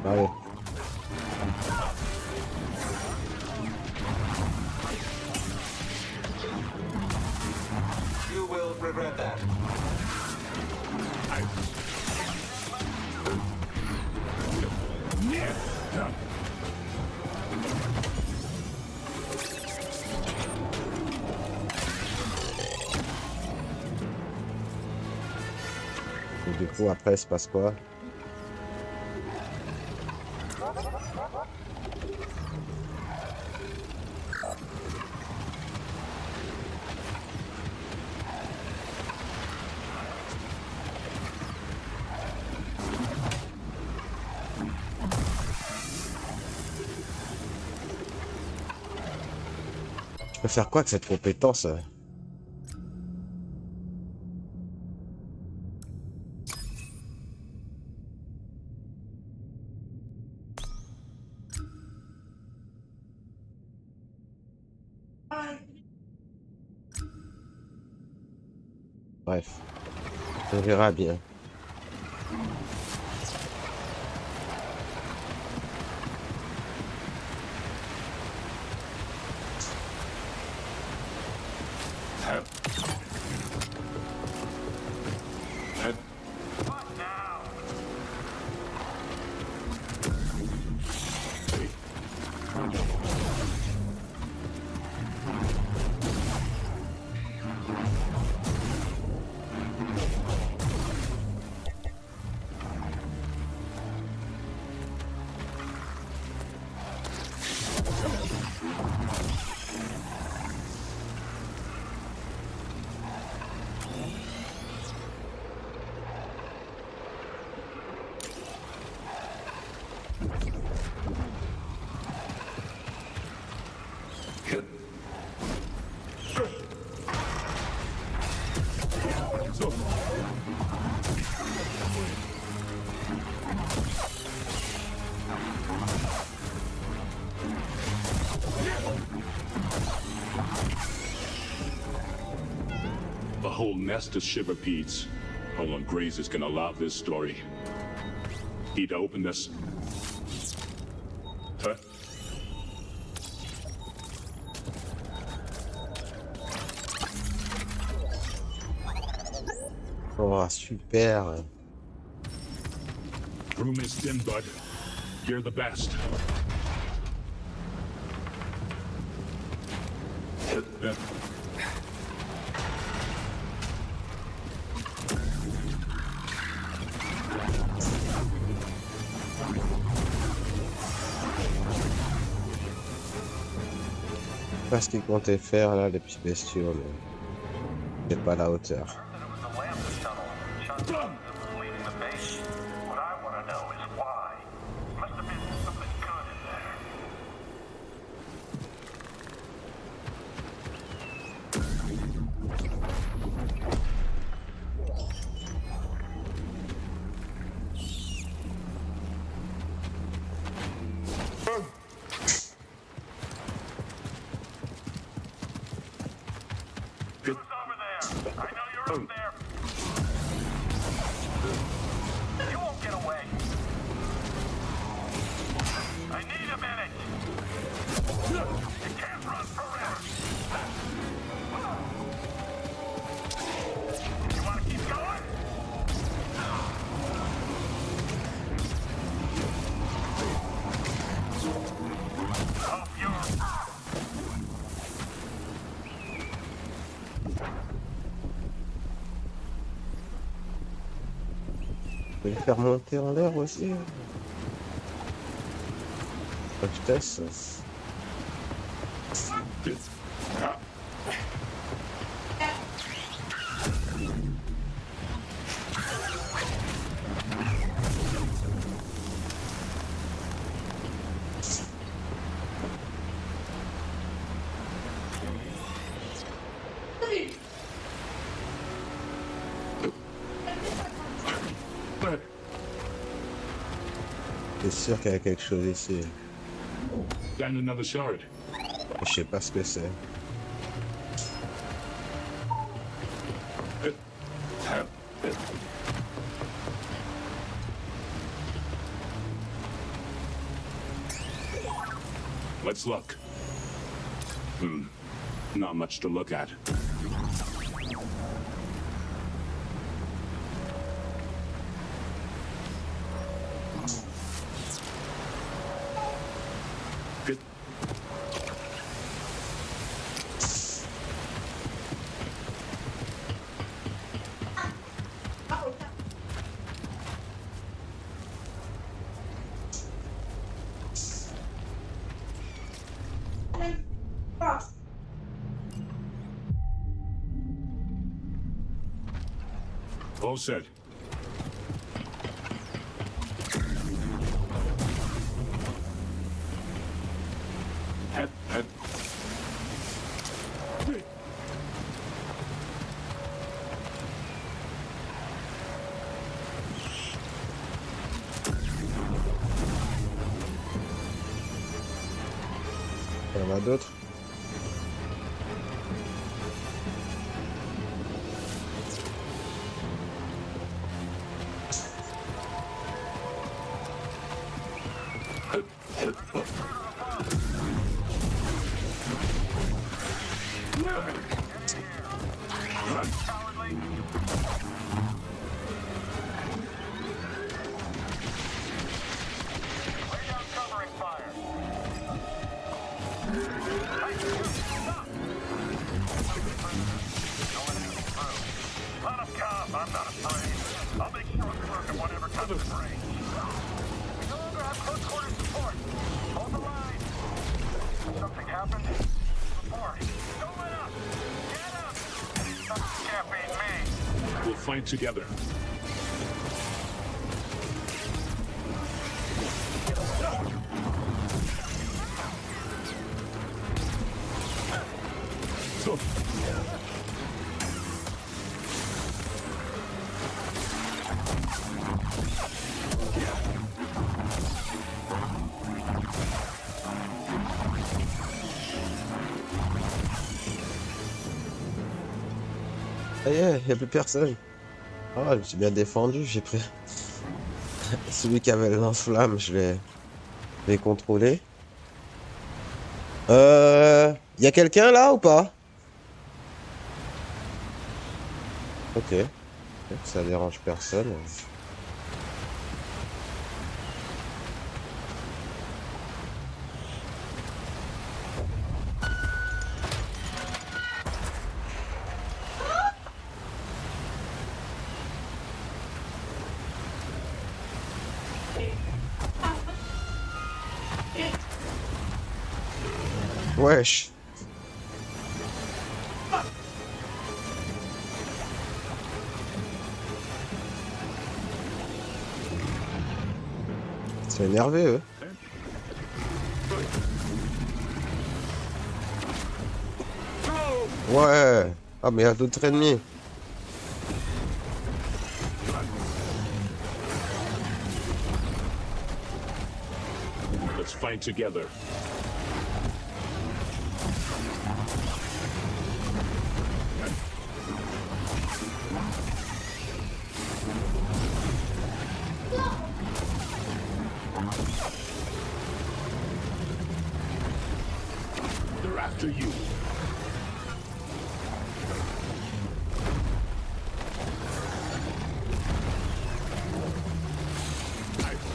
Allez. You will regret that. Et du coup, après, il se passe quoi? Je peux faire quoi avec cette compétence? Bref, on verra bien. The whole nest of shiver peats. Hold on, Graze is gonna love this story. Need to open this. Huh? Oh, super. Room is thin, bud. You're the best. Pas ce qu'ils comptaient faire là, les petits bestiaux, mais c'est pas à la hauteur. Je vais les faire monter en l'air aussi. La vitesse. C'est sûr qu'il y a quelque chose ici. Found another shard. Je sais pas ce que c'est. Let's look. Not much to look at. Good. All set. Head. Il y en a d'autres. We'll fight together. So. Ça y est, il n'y a plus personne. Ah, je me suis bien défendu, j'ai pris celui qui avait le lance-flamme, je l'ai contrôlé. Y a quelqu'un là ou pas? Ok. Ça dérange personne. Wesh. Ils sont énervés eux. Ouais. Ah mais il y a d'autres ennemis. Let's fight together. They're after you.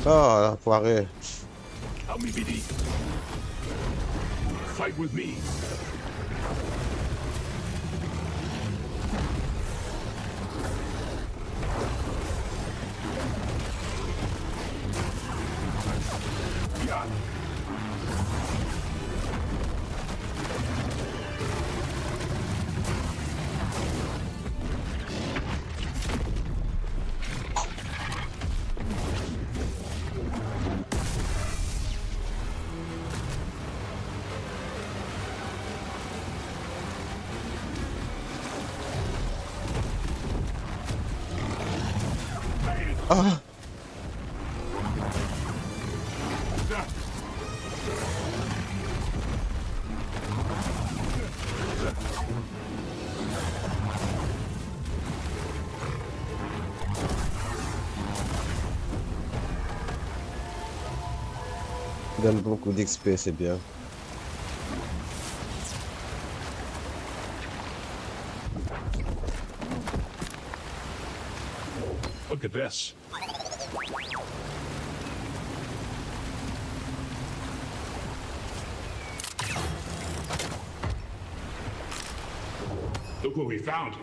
Ah, l'enfoiré. Help me, BD. Fight with me. Yeah. Ah! Donne beaucoup d'XP, c'est bien. Look at this. Look what we found.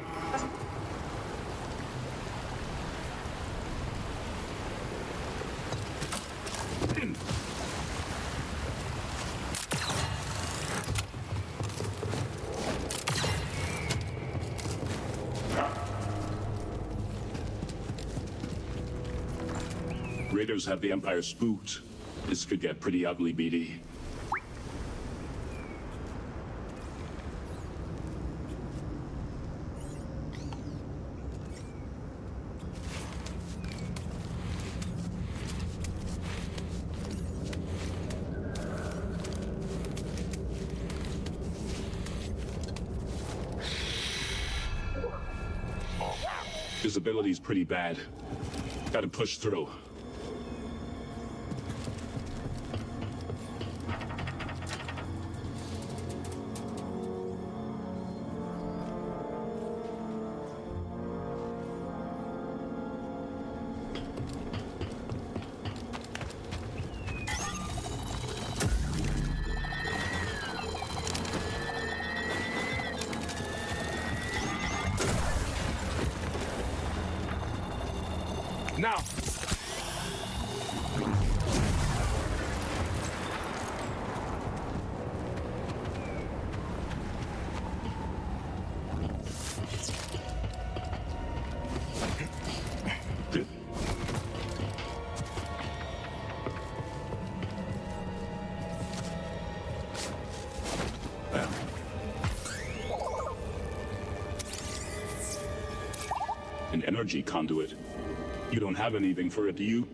Raiders have the Empire spooked. This could get pretty ugly, BD. Visibility's pretty bad. Gotta push through. Now! An energy conduit. You don't have anything for it, do you?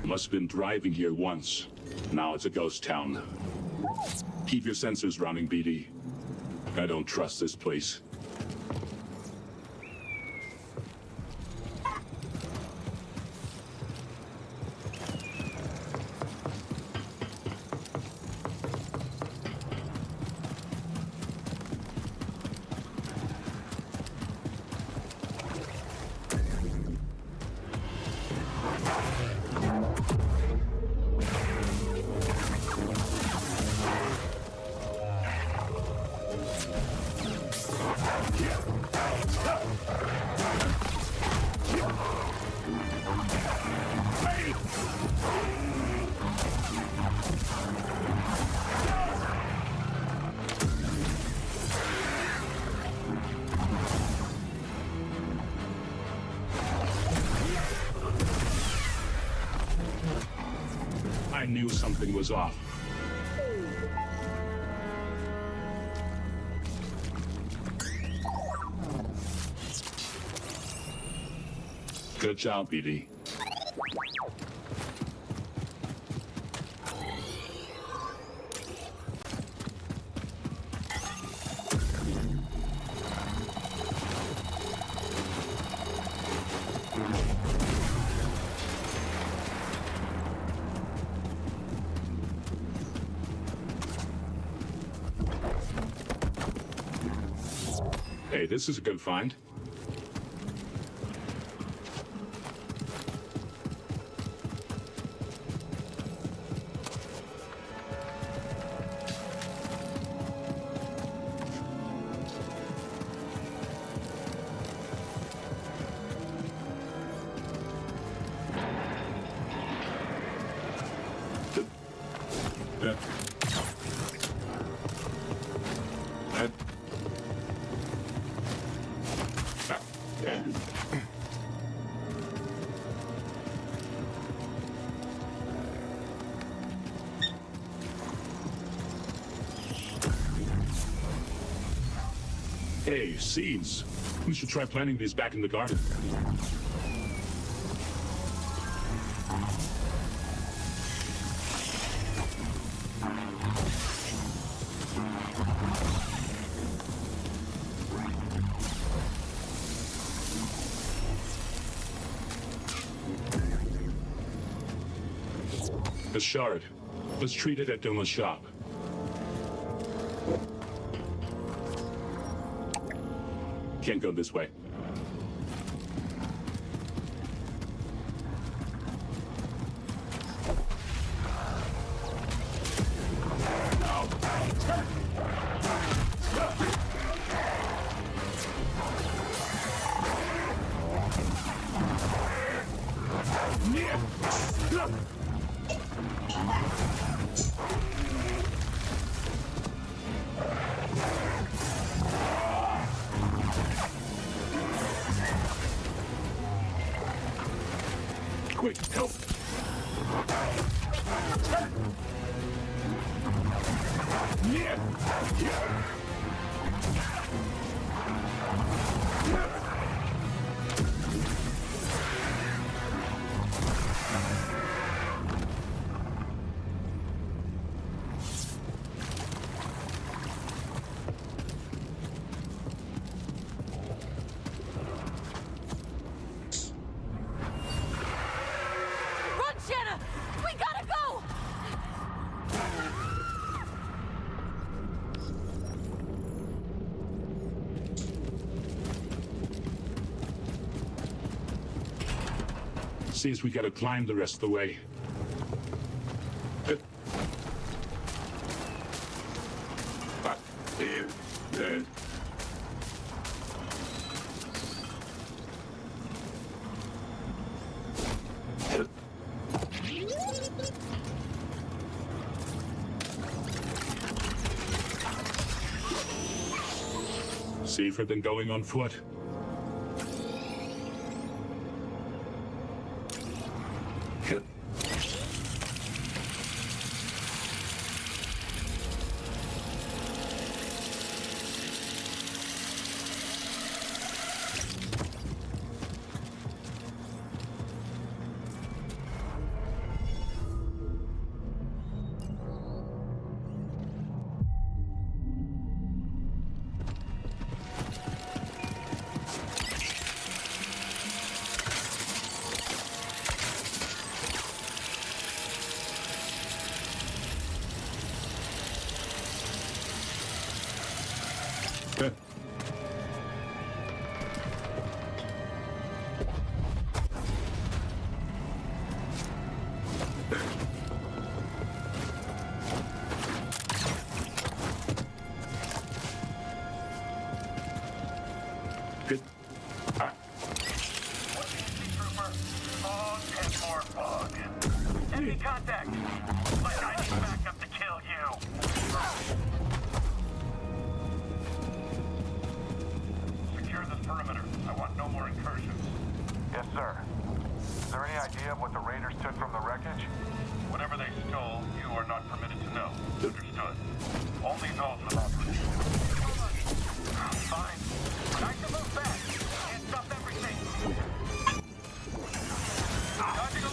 Must have been driving here once. Now it's a ghost town. Keep your sensors running, BD. I don't trust this place. knew something was off. Good job, BD. Hey, this is a good find. Hey, seeds. We should try planting these back in the garden. A shard. Let's treat it at Duma's shop. Can't go this way. Quick, help! Seems we gotta climb the rest of the way. Safer than going on foot. Is there any idea of what the raiders took from the wreckage? Whatever they stole, you are not permitted to know. Understood. Only those without permission. Fine. But I should move fast. Can't stop everything. Time to go.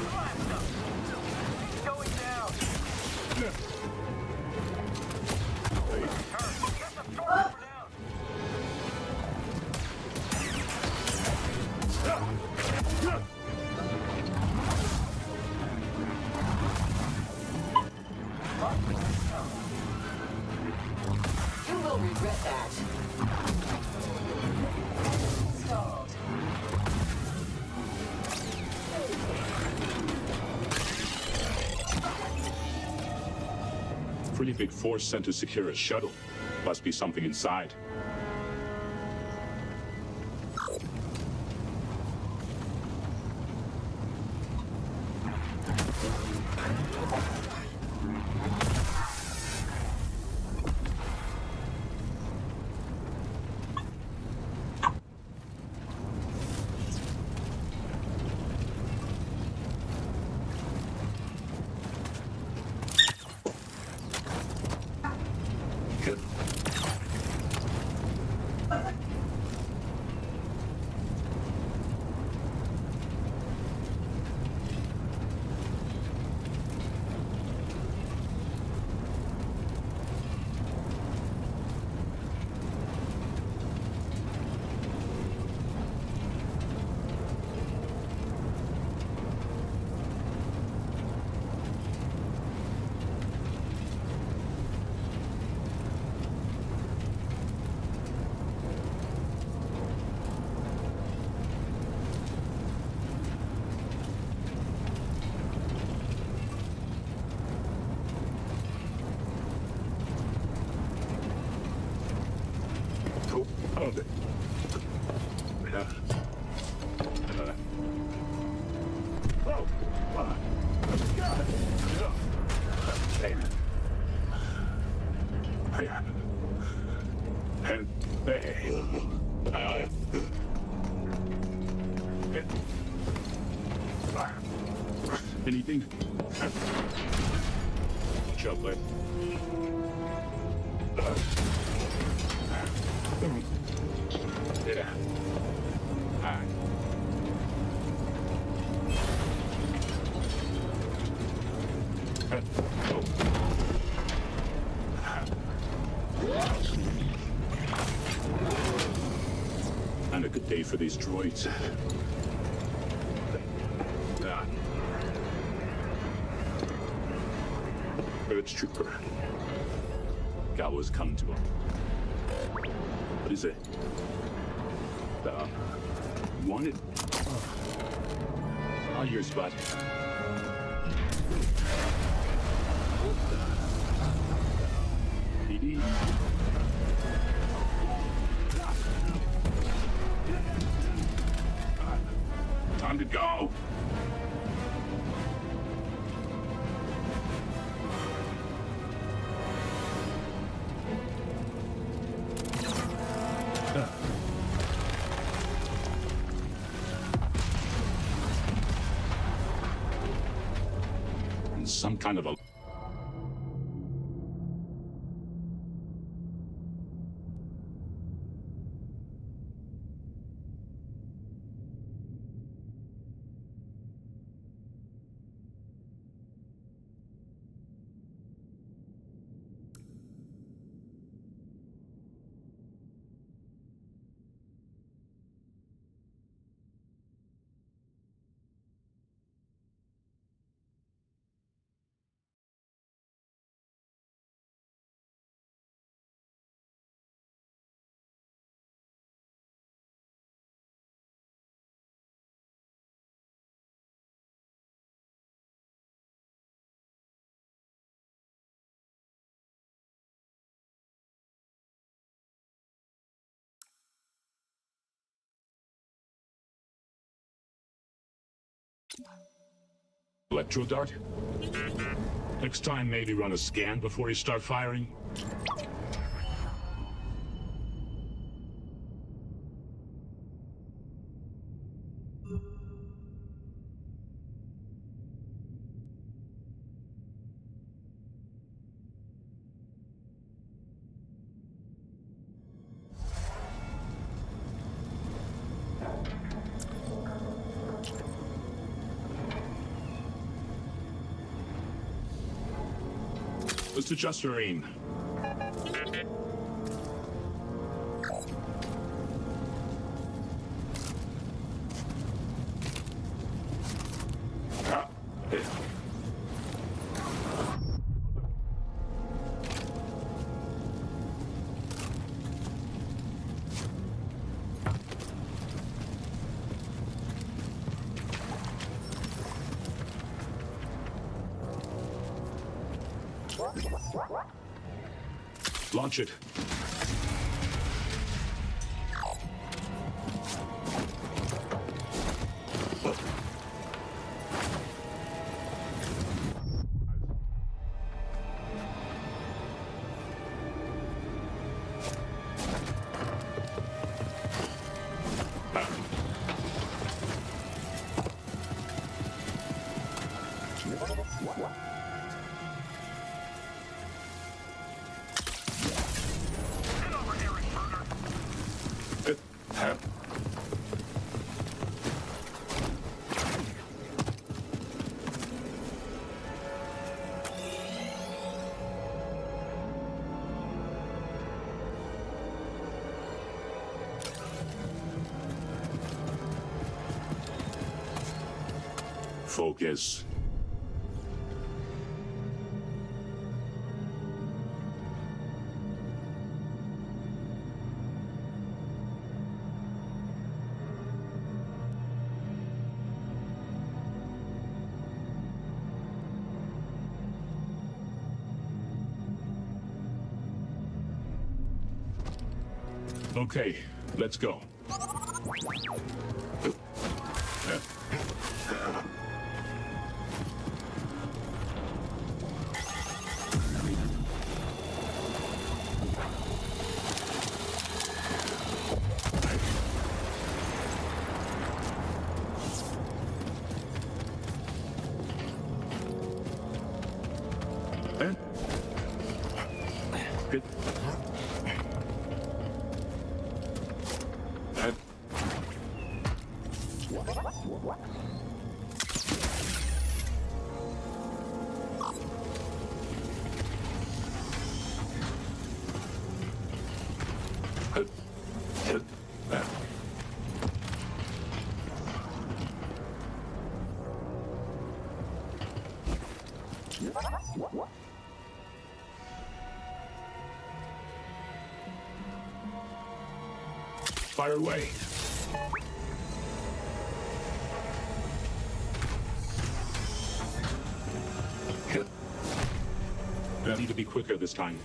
Blast up. He's going down. Turn. Get the stormtrooper down. You will regret that. Stalled. Pretty big force sent to secure a shuttle. Must be something inside. Anything? Watch out, bud. Yeah. And a good day for these droids. Urge Trooper. Gallows come to him. What is it? Wanted? All yours, bud. BD. Time to go! Some kind of a... Electro dart? Next time, maybe run a scan before you start firing. to just Marine. Launch it. Focus. Okay, let's go. Good. Fire away. I need to be quicker this time.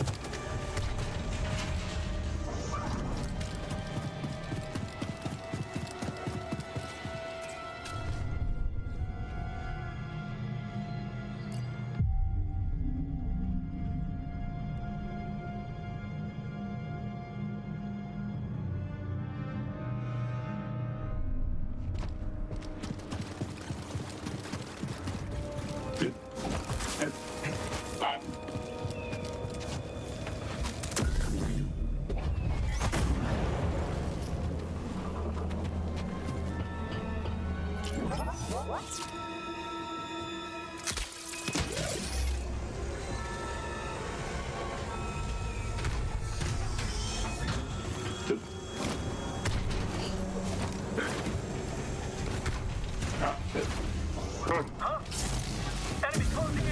Enemy closing in.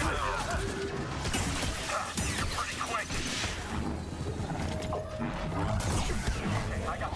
You're pretty quick. Okay, I got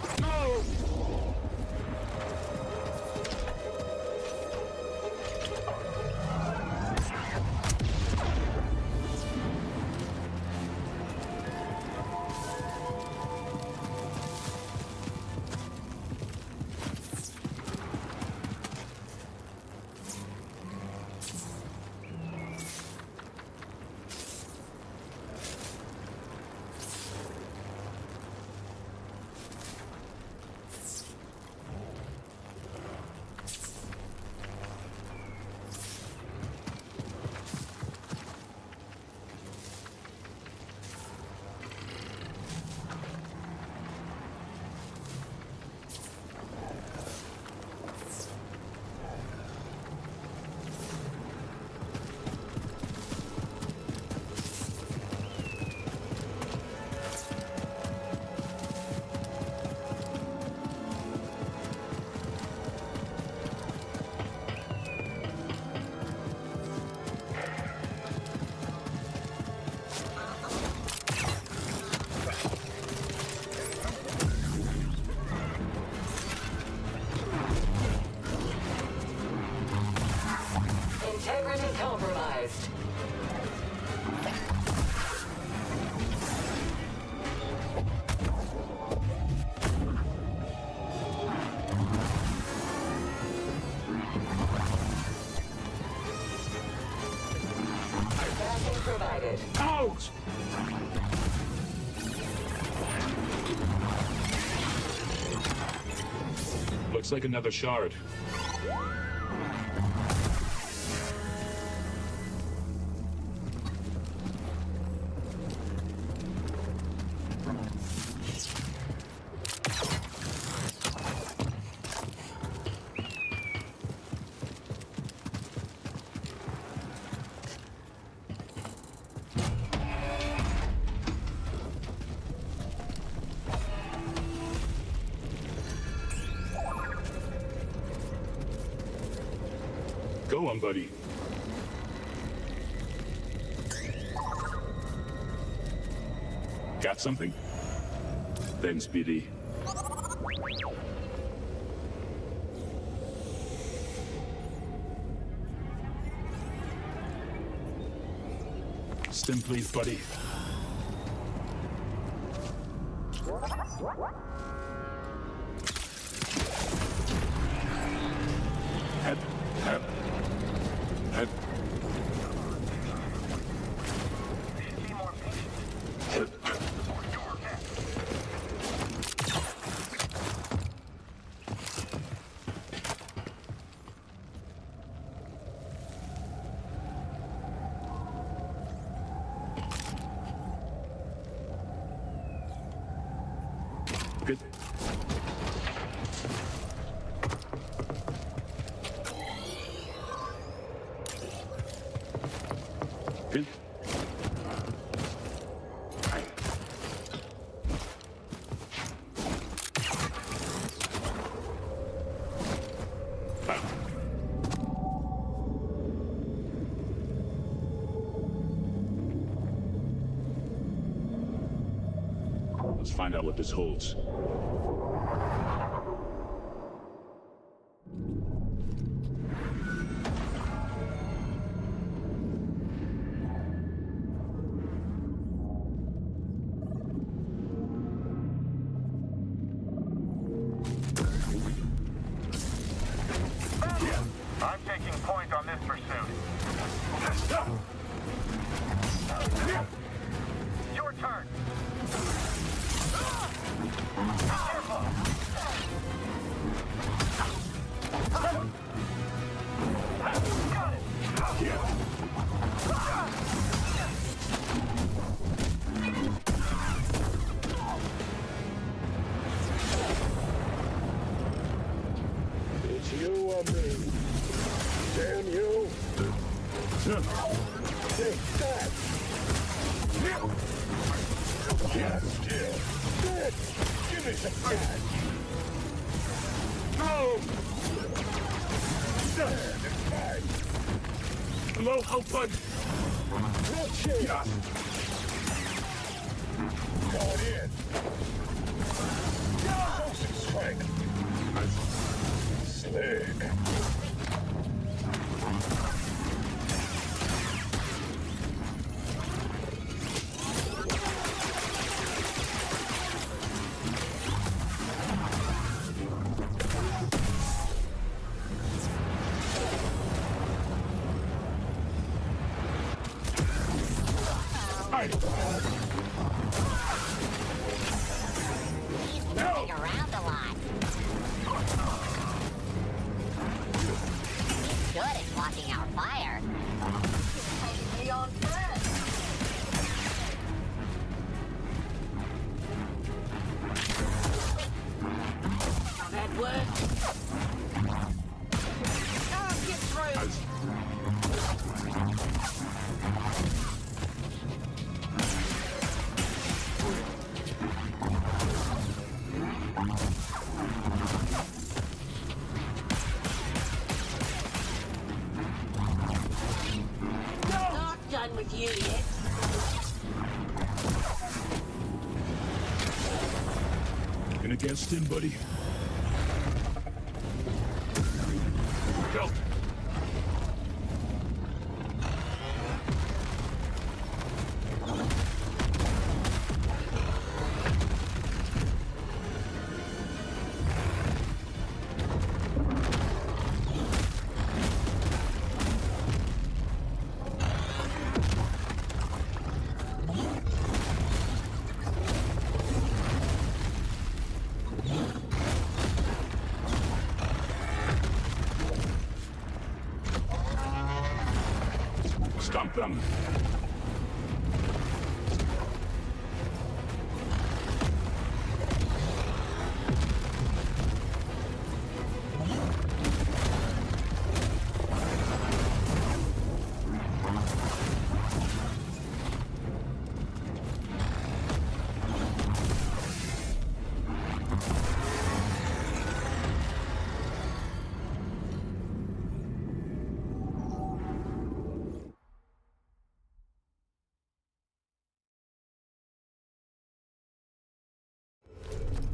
holds. Looks like another shard. Go on, buddy. Got something? Then, Speedy. Stim, please, buddy. Head. Good. Good. Let's find out what this holds. I'm taking point on this pursuit. Your turn. Careful. Got it. It's you or me. Damn you. Take that. Get still. Give me some cash. No. Stand and fight. Hello, help bud. Not shit. Going in. Dose and strength. Slick. He's moving around a lot. He's good at blocking our fire. Taking me on first. That worked. Get through. Not done with you yet. Gonna get Stim, buddy. Go. them.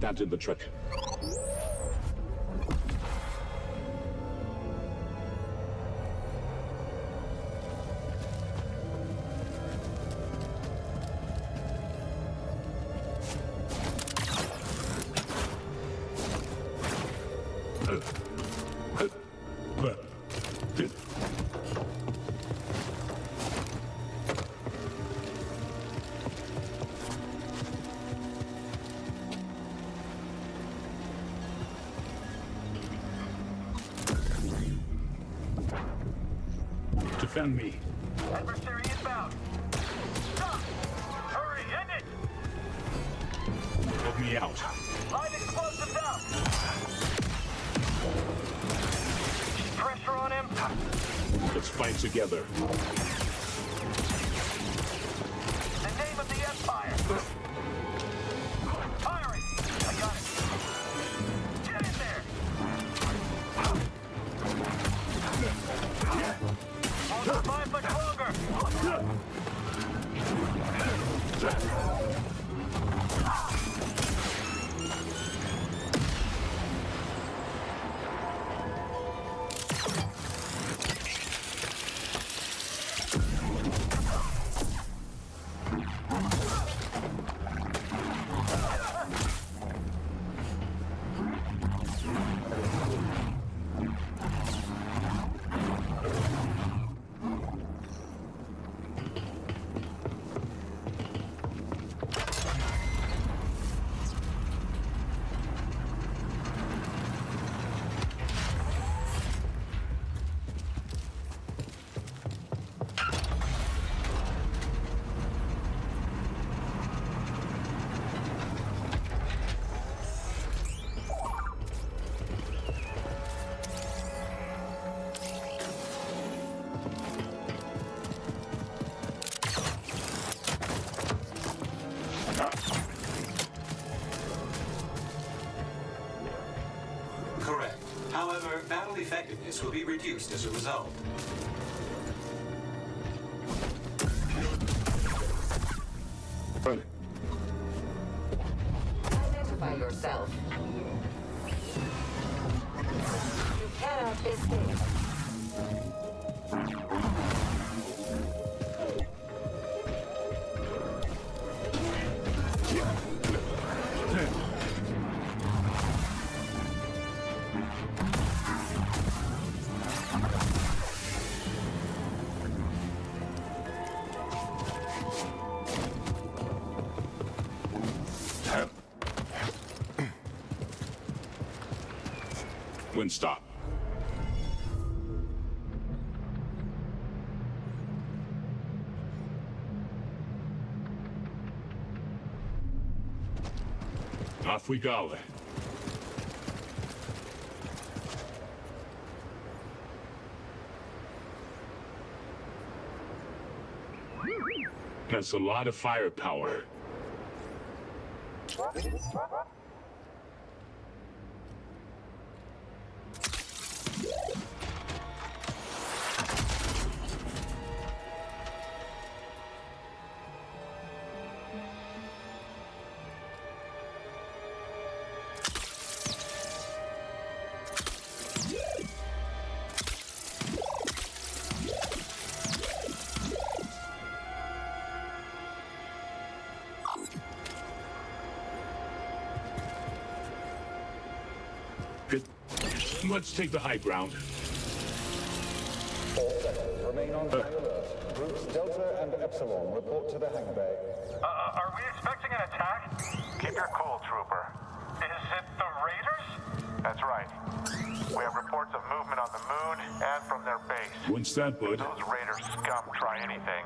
That did the trick. Defend me. Adversary inbound. Stop! Hurry, end it! Help me out. Line explosives out! Pressure on him. Let's fight together. The name of the Empire. Firing! I got it. Get in there! Won't survive much longer! Correct. However, battle effectiveness will be reduced as a result. Identify yourself. You cannot escape. Wind stop. Off we go. That's a lot of firepower. Let's take the high ground. All sectors remain on high alert. Groups Delta and Epsilon report to the hangar bay. Are we expecting an attack? Keep your cool, Trooper. Is it the Raiders? That's right. We have reports of movement on the moon and from their base. What's that, bud? Those Raider scum try anything,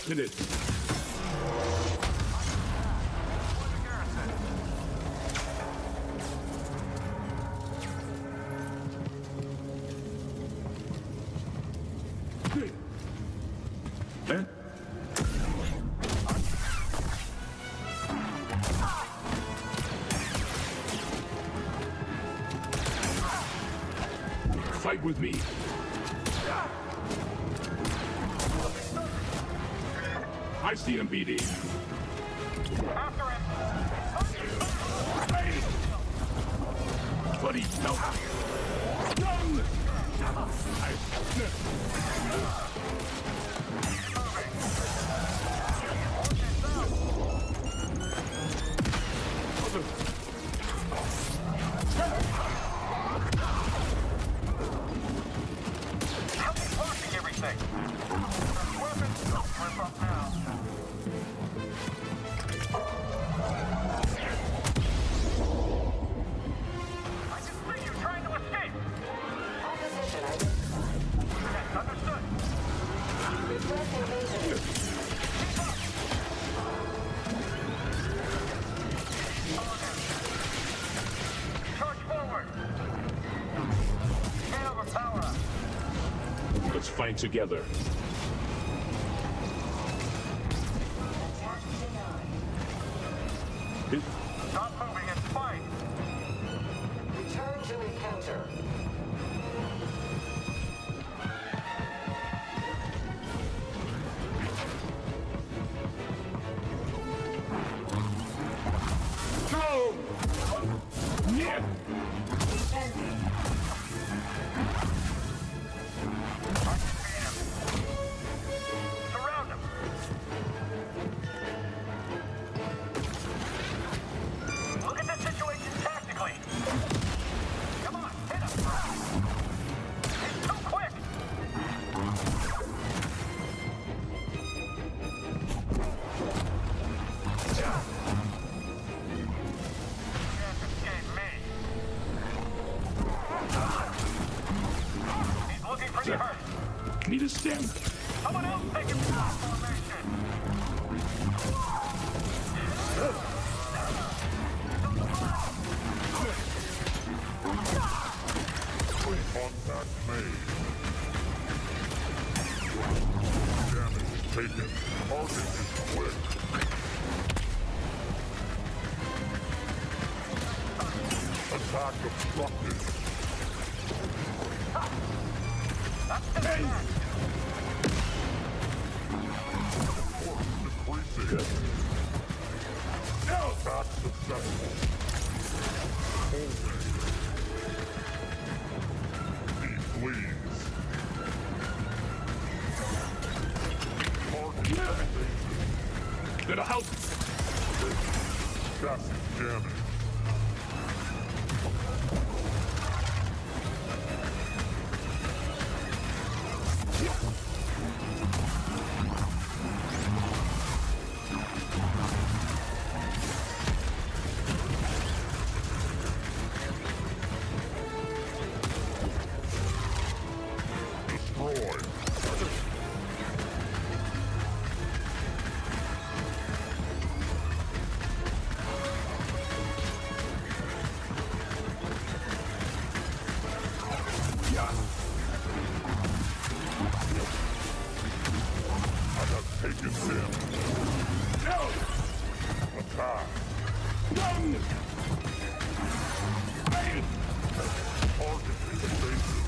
Hit it. Eh? Fight with me. I see him, BD. After him. Hey! Buddy, no. Run! Help me blocking everything. Weapons don't slip up now. I can see you trying to escape. Opposition identified. Yes, understood. Requesting maintenance. Keep up. Charge forward. Can't overpower us. Let's fight together. Attack denied. Hit. Stop moving and fight. Return to encounter. Go! Yeah! Defending. Surround him. Look at the situation tactically. Come on, hit him. He's too quick. Can't escape me. He's looking pretty hurt. Need a stem. Someone else take him to our formation. Contact made. Damage taken. Target is quick. Attack obstructed. Hey! Force decreasing. Attack successful. Holding. Please. Target activated. That'll help. Chassis damage. Destroyed. I have taken him. No! Attack. Run! Target is evasive.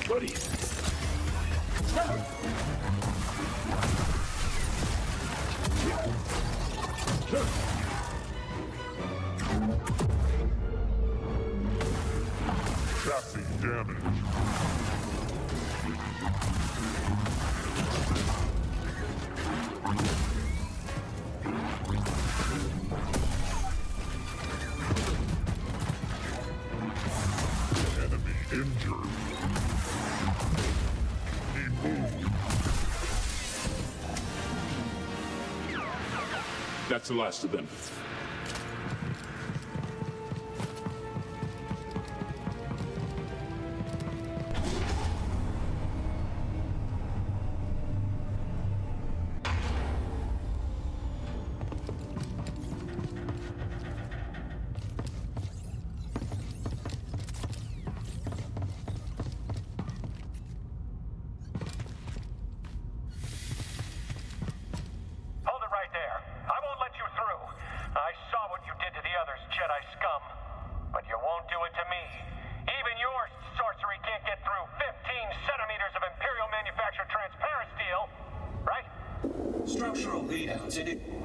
Buddy. Chassis damage. Enemy injured. He moved. That's the last of them.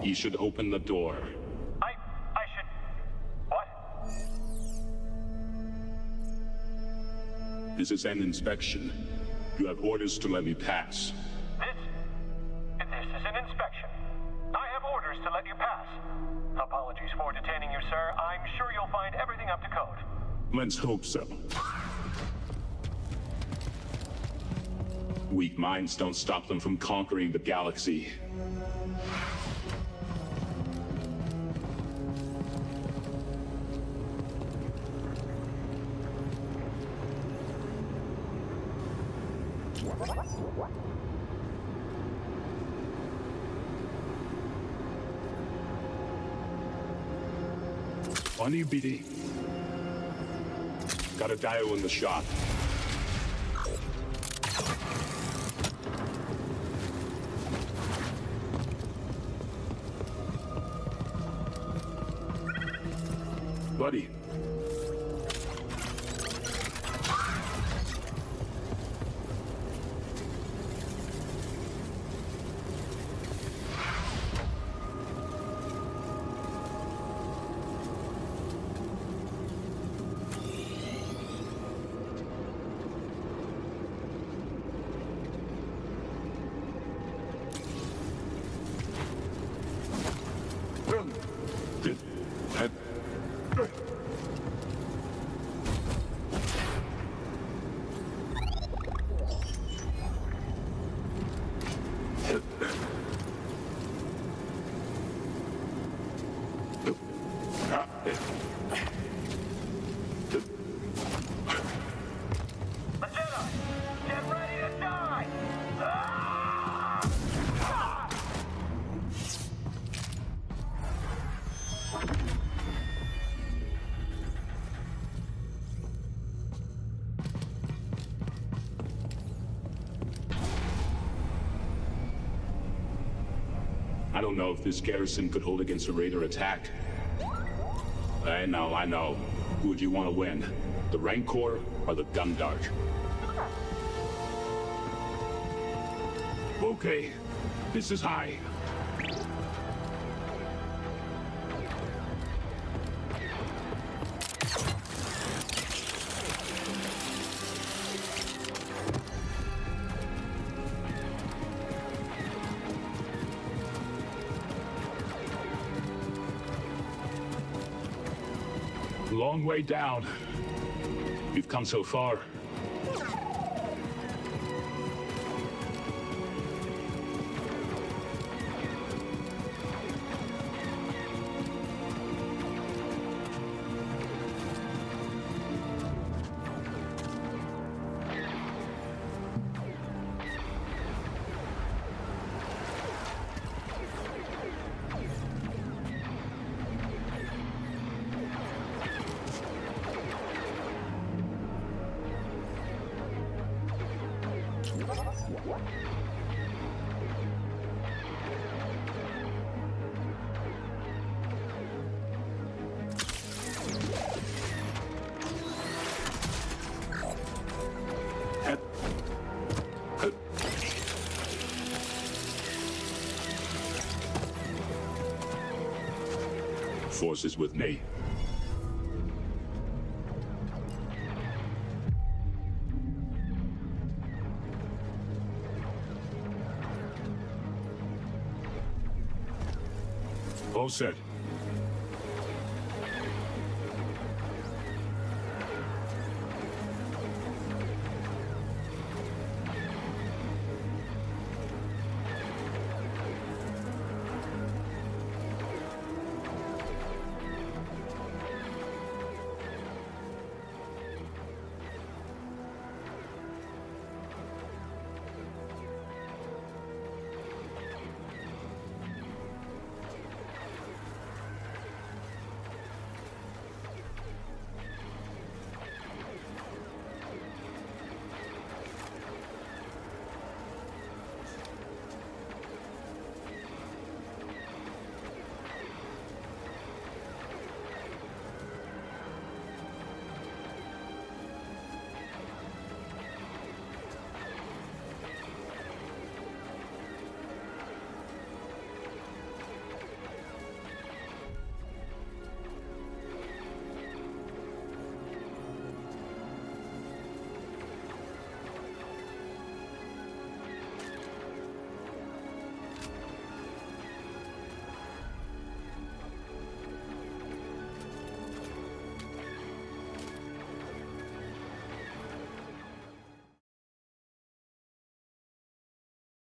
You should open the door. I should... What? This is an inspection. You have orders to let me pass. This is an inspection. I have orders to let you pass. Apologies for detaining you, sir. I'm sure you'll find everything up to code. Let's hope so. Weak minds don't stop them from conquering the galaxy. On you, BD. Got a dial in the shop. Buddy. I don't know if this garrison could hold against a raider attack. I know. Who would you want to win? The Rancor or the Gun Dart? Okay, this is high. Long way down. We've come so far. Force is with me. All set.